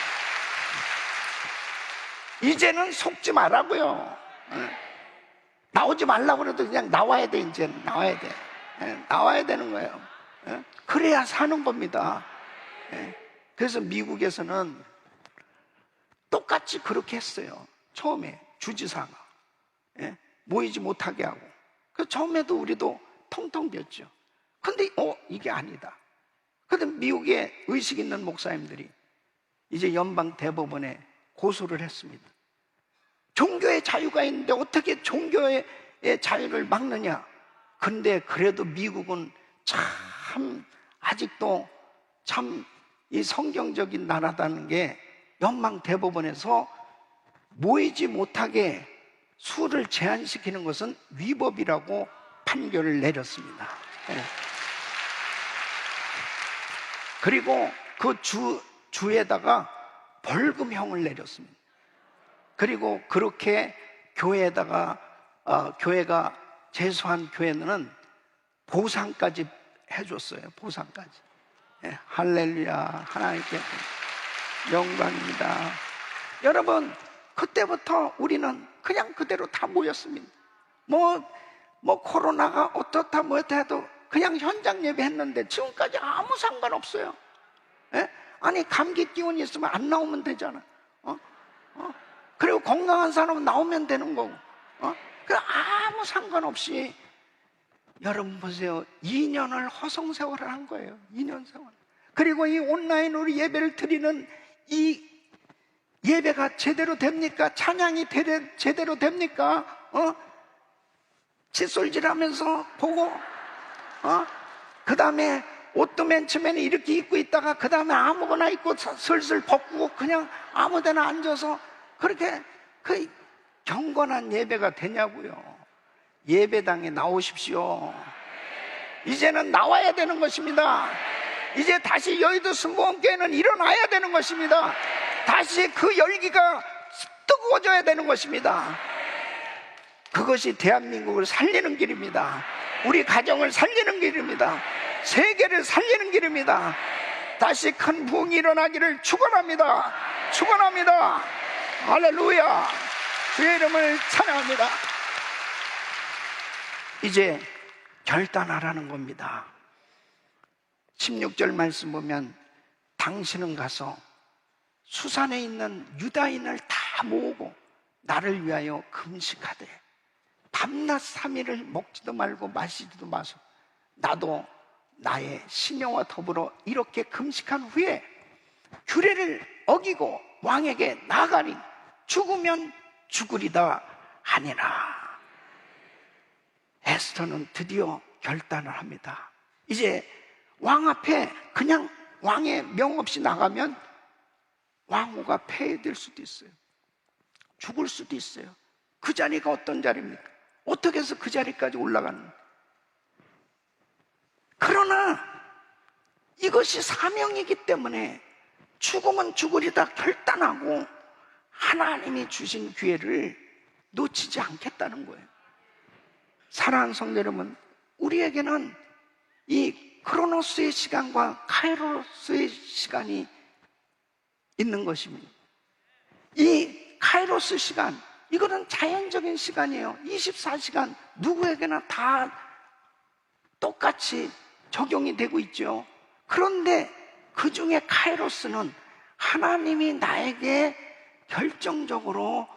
이제는 속지 말라고요. 나오지 말라고 그래도 그냥 나와야 돼. 이제는 나와야 돼. 나와야 되는 거예요. 그래야 사는 겁니다. 그래서 미국에서는 똑같이 그렇게 했어요. 처음에 주지사가 모이지 못하게 하고, 그 처음에도 우리도 텅텅 비었죠. 근데 이게 아니다. 근데 미국의 의식 있는 목사님들이 이제 연방 대법원에 고소를 했습니다. 종교의 자유가 있는데 어떻게 종교의 자유를 막느냐. 근데 그래도 미국은 참 아직도 참 이 성경적인 나라다는 게, 연방 대법원에서 모이지 못하게 수를 제한시키는 것은 위법이라고 판결을 내렸습니다. 그리고 그 주에다가 벌금형을 내렸습니다. 그리고 그렇게 교회에다가 교회가 제소한 교회는 보상까지 해줬어요. 보상까지. 할렐루야. 하나님께 영광입니다. 여러분, 그때부터 우리는 그냥 그대로 다 모였습니다. 코로나가 어떻다 뭐였다 해도 그냥 현장 예배했는데 지금까지 아무 상관없어요. 아니, 감기 기운이 있으면 안 나오면 되잖아. 그리고 건강한 사람은 나오면 되는 거고. 아무 상관없이, 여러분 보세요. 2년을 허송세월을 한 거예요. 2년 세월. 그리고 이 온라인으로 예배를 드리는 이 예배가 제대로 됩니까? 찬양이 제대로 됩니까? 칫솔질하면서 보고, 그 다음에 옷도 맨 처음에는 이렇게 입고 있다가 그 다음에 아무거나 입고 슬슬 벗고 그냥 아무데나 앉아서 그렇게 그 경건한 예배가 되냐고요. 예배당에 나오십시오. 이제는 나와야 되는 것입니다. 이제 다시 여의도 순복음교회는 일어나야 되는 것입니다. 다시 그 열기가 뜨거워져야 되는 것입니다. 그것이 대한민국을 살리는 길입니다. 우리 가정을 살리는 길입니다. 세계를 살리는 길입니다. 다시 큰 부흥이 일어나기를 축원합니다. 축원합니다. 할렐루야. 주의 이름을 찬양합니다. 이제 결단하라는 겁니다. 16절 말씀 보면, 당신은 가서 수산에 있는 유다인을 다 모으고 나를 위하여 금식하되 밤낮 3일을 먹지도 말고 마시지도 마소. 나도 나의 시녀와 더불어 이렇게 금식한 후에 규례를 어기고 왕에게 나아가니 죽으면 죽으리다 하니라. 에스더는 드디어 결단을 합니다. 이제 왕 앞에 그냥 왕의 명 없이 나가면 왕후가 폐해될 수도 있어요. 죽을 수도 있어요. 그 자리가 어떤 자리입니까? 어떻게 해서 그 자리까지 올라가는? 그러나 이것이 사명이기 때문에 죽으면 죽으리다 결단하고 하나님이 주신 기회를 놓치지 않겠다는 거예요. 사랑하는 성도 여러분, 우리에게는 이 크로노스의 시간과 카이로스의 시간이 있는 것입니다. 이 카이로스 시간, 이거는 자연적인 시간이에요. 24시간 누구에게나 다 똑같이 적용이 되고 있죠. 그런데 그 중에 카이로스는 하나님이 나에게 결정적으로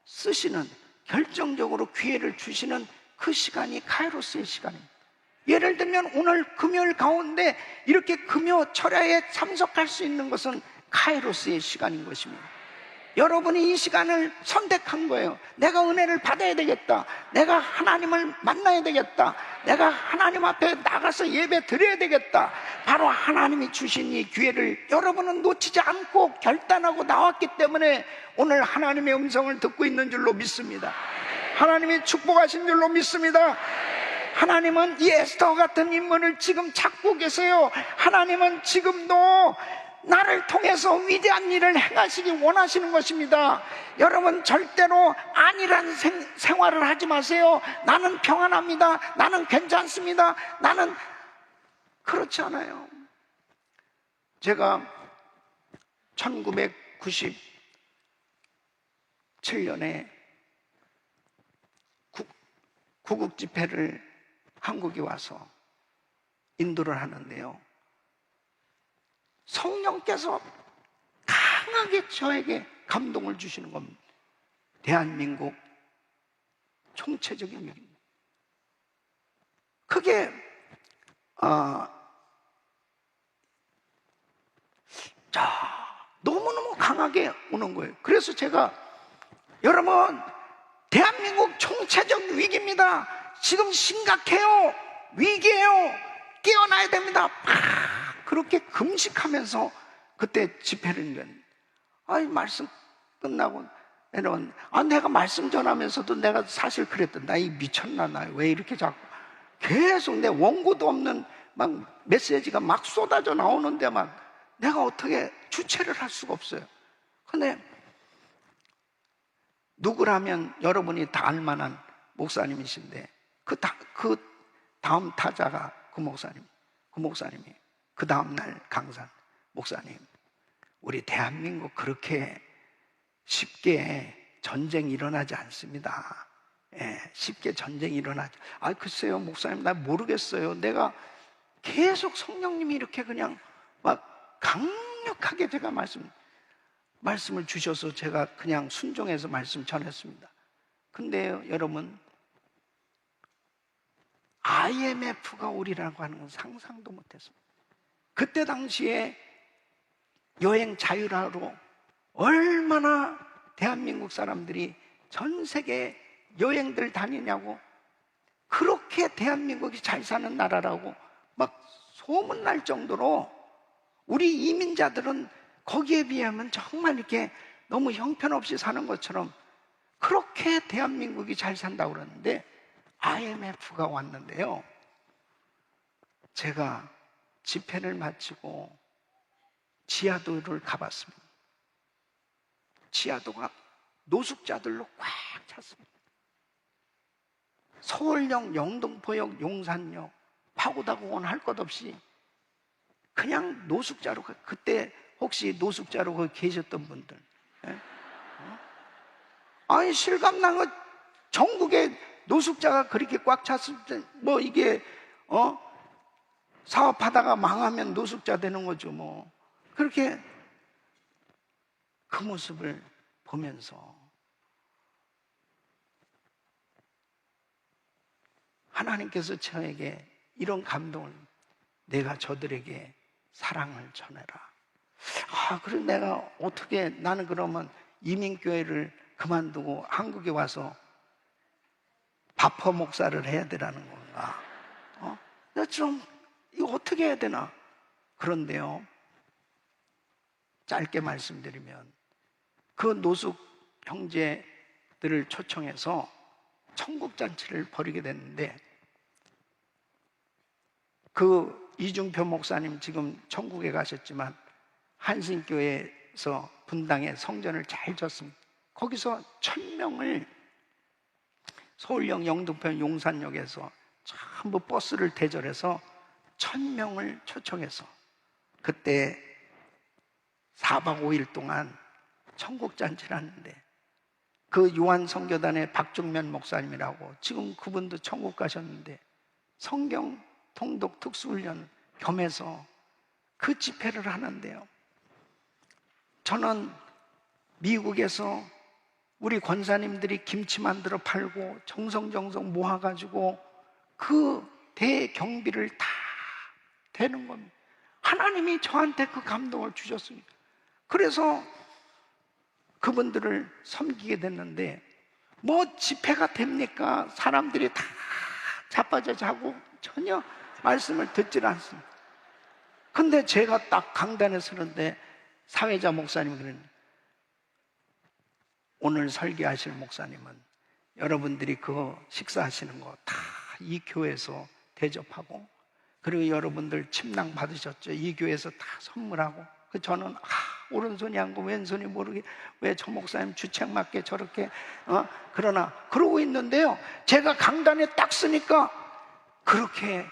쓰시는, 결정적으로 기회를 주시는 그 시간이 카이로스의 시간입니다. 예를 들면 오늘 금요일 가운데 이렇게 금요 철야에 참석할 수 있는 것은 카이로스의 시간인 것입니다. 여러분이 이 시간을 선택한 거예요. 내가 은혜를 받아야 되겠다. 내가 하나님을 만나야 되겠다. 내가 하나님 앞에 나가서 예배 드려야 되겠다. 바로 하나님이 주신 이 기회를 여러분은 놓치지 않고 결단하고 나왔기 때문에 오늘 하나님의 음성을 듣고 있는 줄로 믿습니다. 하나님이 축복하신 줄로 믿습니다. 하나님은 이 에스더 같은 인물을 지금 찾고 계세요. 하나님은 지금도 나를 통해서 위대한 일을 행하시기 원하시는 것입니다. 여러분, 절대로 안일한 생활을 하지 마세요. 나는 평안합니다. 나는 괜찮습니다. 나는 그렇지 않아요. 제가 1997년에 구국 집회를 한국에 와서 인도를 하는데요, 성령께서 강하게 저에게 감동을 주시는 겁니다. 대한민국 총체적인 위기입니다. 그게 너무너무 강하게 오는 거예요. 그래서 제가, 여러분, 대한민국 총체적 위기입니다. 지금 심각해요. 위기예요. 깨어나야 됩니다. 그렇게 금식하면서 그때 집회를 했는데, 말씀 끝나고 내려온, 내가 말씀 전하면서도 내가 사실 그랬던, 나 이 미쳤나, 나 왜 이렇게 자꾸 계속 내 원고도 없는 막 메시지가 막 쏟아져 나오는데 막 내가 어떻게 주체를 할 수가 없어요. 근데 누구라면 여러분이 다 알만한 목사님이신데, 그 다음 타자가 그 목사님이 그 다음날 강산 목사님, 우리 대한민국 그렇게 쉽게 전쟁이 일어나지 않습니다. 쉽게 전쟁이 일어나지. 글쎄요 목사님, 나 모르겠어요. 내가 계속 성령님이 이렇게 그냥 막 강력하게 제가 말씀을 주셔서 제가 그냥 순종해서 말씀 전했습니다. 근데요 여러분, IMF가 오리라고 하는 건 상상도 못했습니다. 그때 당시에 여행 자유화로 얼마나 대한민국 사람들이 전 세계 여행들 다니냐고, 그렇게 대한민국이 잘 사는 나라라고 막 소문날 정도로, 우리 이민자들은 거기에 비하면 정말 이렇게 너무 형편없이 사는 것처럼 그렇게 대한민국이 잘 산다고 그러는데, IMF가 왔는데요, 제가 집회를 마치고 지하도를 가봤습니다. 지하도가 노숙자들로 꽉 찼습니다. 서울역, 영등포역, 용산역, 파고다공원 할 것 없이 그냥 노숙자로, 그때 혹시 노숙자로 거기 계셨던 분들, 실감난 거, 전국에 노숙자가 그렇게 꽉 찼을 때, 뭐 이게 사업하다가 망하면 노숙자 되는 거죠 뭐. 그렇게 그 모습을 보면서 하나님께서 저에게 이런 감동을, 내가 저들에게 사랑을 전해라. 그래 내가 어떻게, 나는 그러면 이민교회를 그만두고 한국에 와서 바퍼 목사를 해야 되라는 건가? 내가 좀 이거 어떻게 해야 되나? 그런데요, 짧게 말씀드리면 그 노숙 형제들을 초청해서 천국잔치를 벌이게 됐는데, 그 이중표 목사님 지금 천국에 가셨지만 한신교회에서 분당에 성전을 잘 졌습니다. 거기서 1000명을 서울역, 영등포, 용산역에서 전부 버스를 대절해서 1000명을 초청해서 그때 4박 5일 동안 천국잔치를 하는데, 그 요한성교단의 박종면 목사님이라고, 지금 그분도 천국 가셨는데 성경 통독 특수훈련 겸해서 그 집회를 하는데요, 저는 미국에서 우리 권사님들이 김치 만들어 팔고 정성정성 모아가지고 그 대경비를 다 대는 겁니다. 하나님이 저한테 그 감동을 주셨습니다. 그래서 그분들을 섬기게 됐는데, 뭐 집회가 됩니까? 사람들이 다 자빠져 자고 전혀 말씀을 듣질 않습니다. 근데 제가 딱 강단에 서는데 사회자 목사님이 그러는, 오늘 설교하실 목사님은 여러분들이 그 식사하시는 거 다 이 교회에서 대접하고, 그리고 여러분들 침낭 받으셨죠? 이 교회에서 다 선물하고. 저는 오른손이 안고 왼손이 모르게 왜 저 목사님 주책 맞게 저렇게 그러나 그러고 있는데요, 제가 강단에 딱 서니까 그렇게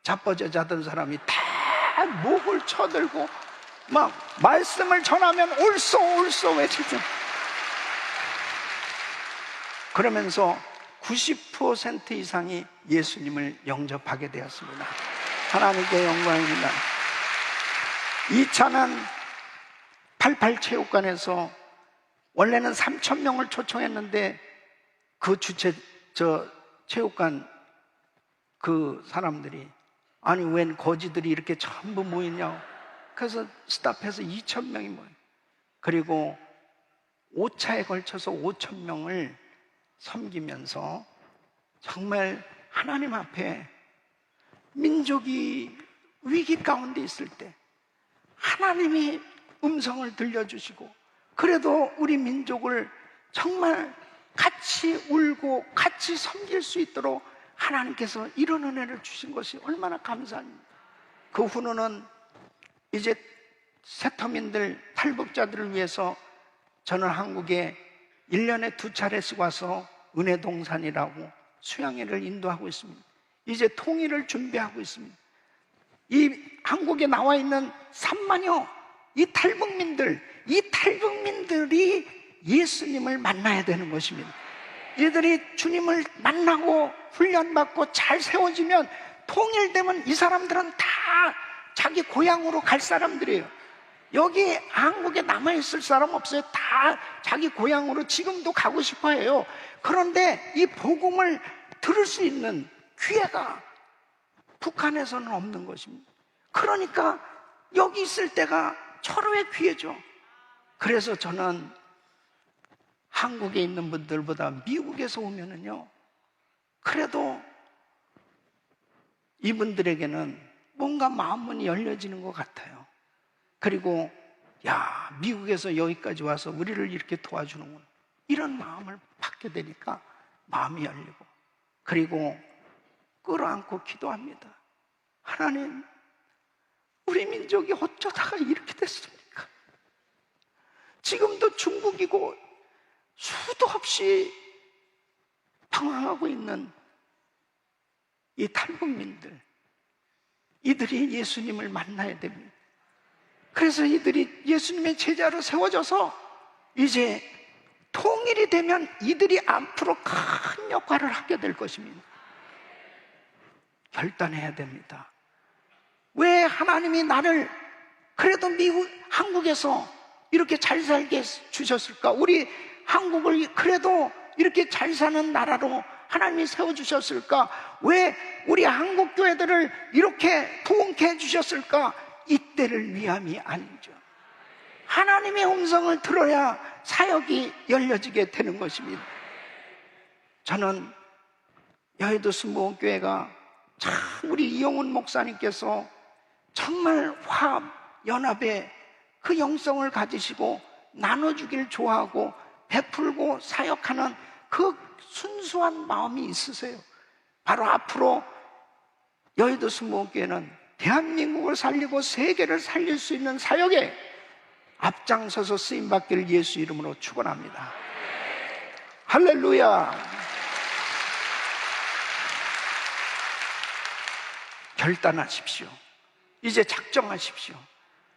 자빠져 자던 사람이 다 목을 쳐들고 막 말씀을 전하면 옳소 외치죠. 그러면서 90% 이상이 예수님을 영접하게 되었습니다. 하나님께 영광입니다. 2차는 88체육관에서 원래는 3,000명을 초청했는데 그 체육관 그 사람들이 아니 웬 거지들이 이렇게 전부 모이냐고, 그래서 스탑해서 2,000명이 모여요. 그리고 5차에 걸쳐서 5,000명을 섬기면서 정말 하나님 앞에 민족이 위기 가운데 있을 때 하나님이 음성을 들려주시고, 그래도 우리 민족을 정말 같이 울고 같이 섬길 수 있도록 하나님께서 이런 은혜를 주신 것이 얼마나 감사합니다. 그 후로는 이제 세터민들, 탈북자들을 위해서 저는 한국에 1년에 2차례씩 와서 은혜동산이라고 수양회를 인도하고 있습니다. 이제 통일을 준비하고 있습니다. 이 한국에 나와 있는 3만여 이 탈북민들이 예수님을 만나야 되는 것입니다. 이들이 주님을 만나고 훈련받고 잘 세워지면, 통일되면 이 사람들은 다 자기 고향으로 갈 사람들이에요. 여기 한국에 남아있을 사람 없어요. 다 자기 고향으로 지금도 가고 싶어 해요. 그런데 이 복음을 들을 수 있는 기회가 북한에서는 없는 것입니다. 그러니까 여기 있을 때가 철호의 기회죠. 그래서 저는 한국에 있는 분들보다 미국에서 오면은요, 그래도 이분들에게는 뭔가 마음문이 열려지는 것 같아요. 그리고 미국에서 여기까지 와서 우리를 이렇게 도와주는구나, 이런 마음을 받게 되니까 마음이 열리고, 그리고 끌어안고 기도합니다. 하나님, 우리 민족이 어쩌다가 이렇게 됐습니까? 지금도 중국이고 수도 없이 방황하고 있는 이 탈북민들, 이들이 예수님을 만나야 됩니다. 그래서 이들이 예수님의 제자로 세워져서 이제 통일이 되면 이들이 앞으로 큰 역할을 하게 될 것입니다. 결단해야 됩니다. 왜 하나님이 나를 그래도 한국에서 이렇게 잘 살게 주셨을까? 우리 한국을 그래도 이렇게 잘 사는 나라로 하나님이 세워주셨을까? 왜 우리 한국 교회들을 이렇게 부흥케 해주셨을까? 이때를 위함이 아니죠. 하나님의 음성을 들어야 사역이 열려지게 되는 것입니다. 저는 여의도 순복음교회가 참 우리 이용훈 목사님께서 정말 화합, 연합의 그 영성을 가지시고 나눠주길 좋아하고 베풀고 사역하는 그 순수한 마음이 있으세요. 바로 앞으로 여의도 순복음교회는 대한민국을 살리고 세계를 살릴 수 있는 사역에 앞장서서 쓰임받기를 예수 이름으로 축원합니다. 할렐루야. 결단하십시오. 이제 작정하십시오.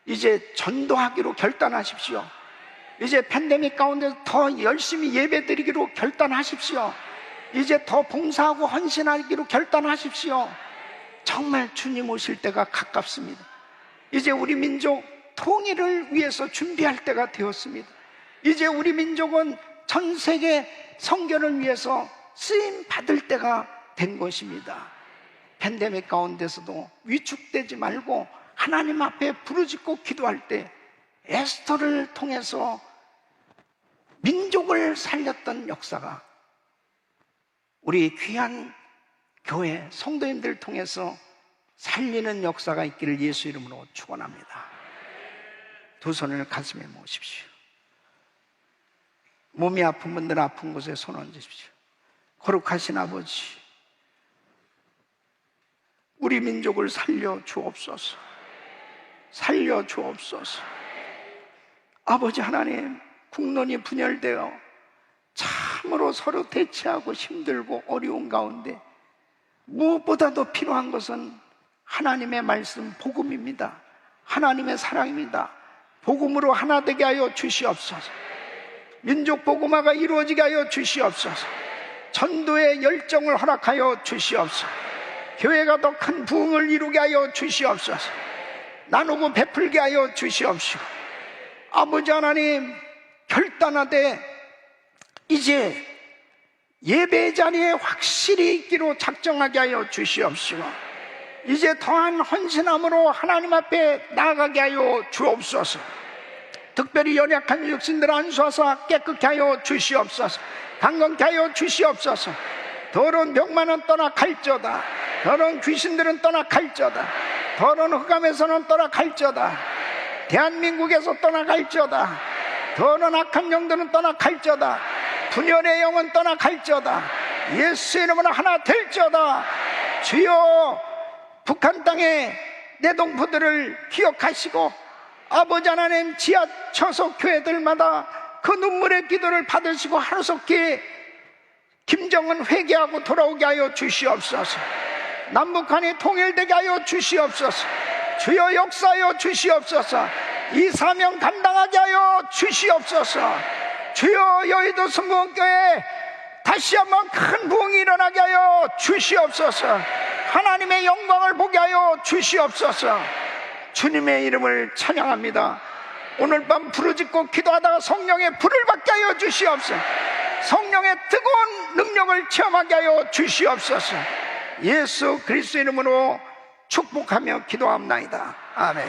이제 전도하기로 결단하십시오. 이제 팬데믹 가운데 더 열심히 예배드리기로 결단하십시오. 이제 더 봉사하고 헌신하기로 결단하십시오. 정말 주님 오실 때가 가깝습니다. 이제 우리 민족 통일을 위해서 준비할 때가 되었습니다. 이제 우리 민족은 전 세계 선교를 위해서 쓰임 받을 때가 된 것입니다. 팬데믹 가운데서도 위축되지 말고 하나님 앞에 부르짖고 기도할 때 에스더를 통해서 민족을 살렸던 역사가 우리 귀한 교회 성도님들 통해서 살리는 역사가 있기를 예수 이름으로 축원합니다. 두 손을 가슴에 모으십시오. 몸이 아픈 분들 아픈 곳에 손 얹으십시오. 거룩하신 아버지, 우리 민족을 살려 주옵소서. 살려 주옵소서. 아버지 하나님, 국론이 분열되어 참으로 서로 대치하고 힘들고 어려운 가운데 무엇보다도 필요한 것은 하나님의 말씀, 복음입니다. 하나님의 사랑입니다. 복음으로 하나 되게 하여 주시옵소서. 민족 복음화가 이루어지게 하여 주시옵소서. 전도의 열정을 허락하여 주시옵소서. 교회가 더 큰 부흥을 이루게 하여 주시옵소서. 나누고 베풀게 하여 주시옵시고, 아버지 하나님, 결단하되 이제 예배 자리에 확실히 있기로 작정하게 하여 주시옵시고, 이제 더한 헌신함으로 하나님 앞에 나아가게 하여 주옵소서. 특별히 연약한 육신들 안수하사 깨끗게 하여 주시옵소서. 강건케 하여 주시옵소서. 더러운 병만은 떠나갈지어다. 더러운 귀신들은 떠나갈지어다. 더러운 흑암에서는 떠나갈지어다. 대한민국에서 떠나갈지어다. 더러운 악한 영들은 떠나갈지어다. 분열의 영은 떠나갈지어다. 예수의 이름으로 하나 될지어다. 주여, 북한 땅의 내동포들을 기억하시고 아버지 하나님, 지하 처속 교회들마다 그 눈물의 기도를 받으시고 하루속히 김정은 회개하고 돌아오게 하여 주시옵소서. 남북한이 통일되게 하여 주시옵소서. 주여, 역사하여 주시옵소서. 이 사명 감당하게 하여 주시옵소서. 주여, 여의도 성공교회 다시 한번 큰 부흥이 일어나게 하여 주시옵소서. 하나님의 영광을 보게 하여 주시옵소서. 주님의 이름을 찬양합니다. 오늘 밤 부르짖고 기도하다가 성령의 불을 받게 하여 주시옵소서. 성령의 뜨거운 능력을 체험하게 하여 주시옵소서. 예수 그리스도 이름으로 축복하며 기도합나이다. 아멘.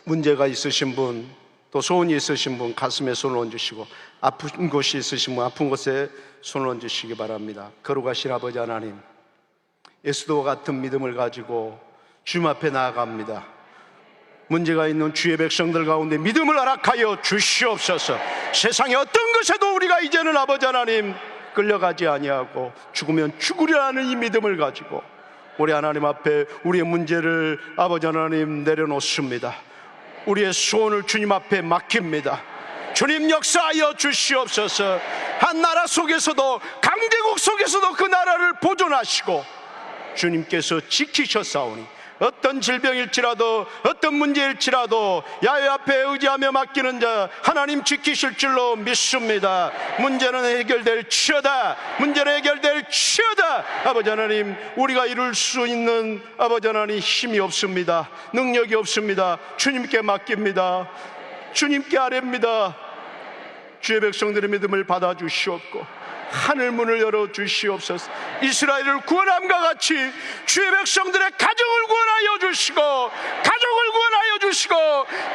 문제가 있으신 분, 또 소원이 있으신 분 가슴에 손을 얹으시고, 아픈 곳이 있으신 분 아픈 곳에 손을 얹으시기 바랍니다. 거룩하신 아버지 하나님, 예수도와 같은 믿음을 가지고 주님 앞에 나아갑니다. 문제가 있는 주의 백성들 가운데 믿음을 허락하여 주시옵소서. 세상의 어떤 것에도 우리가 이제는 아버지 하나님 끌려가지 아니하고 죽으면 죽으리라는 이 믿음을 가지고 우리 하나님 앞에 우리의 문제를 아버지 하나님 내려놓습니다. 우리의 소원을 주님 앞에 맡깁니다. 주님, 역사하여 주시옵소서. 한 나라 속에서도, 강대국 속에서도 그 나라를 보존하시고 주님께서 지키셨사오니 어떤 질병일지라도 어떤 문제일지라도 야훼 앞에 의지하며 맡기는 자 하나님 지키실 줄로 믿습니다. 문제는 해결될지어다. 문제는 해결될지어다. 아버지 하나님, 우리가 이룰 수 있는 아버지 하나님 힘이 없습니다. 능력이 없습니다. 주님께 맡깁니다. 주님께 아뢰입니다. 주의 백성들의 믿음을 받아주시옵고 하늘 문을 열어주시옵소서. 이스라엘을 구원함과 같이 주의 백성들의 가정을 구원하여 주시고, 가족을 구원하여 주시고,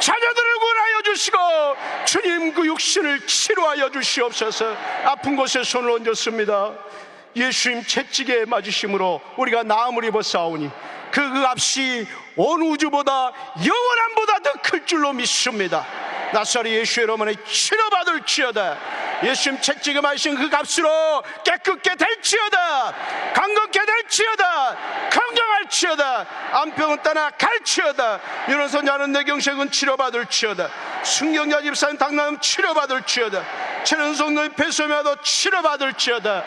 자녀들을 구원하여 주시고, 주님 그 육신을 치료하여 주시옵소서. 아픈 곳에 손을 얹었습니다. 예수님 채찍에 맞으심으로 우리가 나음을 입었사오니 그 값이 온 우주보다 영원함보다 더 클 줄로 믿습니다. 나사렛 예수의 이름으로 치료받을지어다. 예수님 채찍에 맞으신 그 값으로 깨끗게 될지어다. 강건케 될지어다. 건강할지어다. 암병은 떠나갈지어다. 유로선 자는 내경색은 치료받을지어다. 순경자 집사님 당나음 치료받을지어다. 최은성노인 폐소매도 치료받을지어다.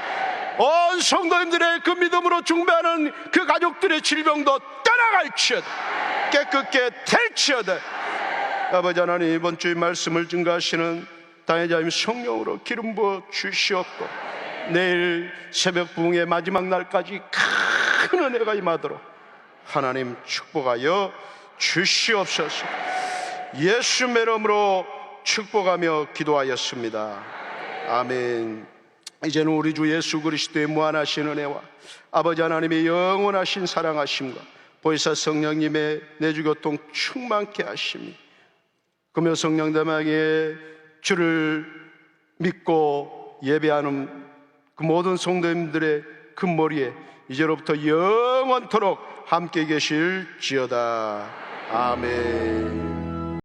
온 성도님들의 그 믿음으로 중배하는 그 가족들의 질병도 떠나갈지어다. 깨끗게 될지어다. 아버지 하나님, 이번 주의 말씀을 증거하시는 당회자님 성령으로 기름 부어 주시옵고 내일 새벽 부흥의 마지막 날까지 큰 은혜가 임하도록 하나님 축복하여 주시옵소서. 예수의 이름으로 축복하며 기도하였습니다. 아멘. 이제는 우리 주 예수 그리스도의 무한하신 은혜와 아버지 하나님의 영원하신 사랑하심과 보혜사 성령님의 내주교통 충만케 하심이 금요 성령대망의 주를 믿고 예배하는 그 모든 성도님들의 그 머리에 이제로부터 영원토록 함께 계실지어다. 아멘.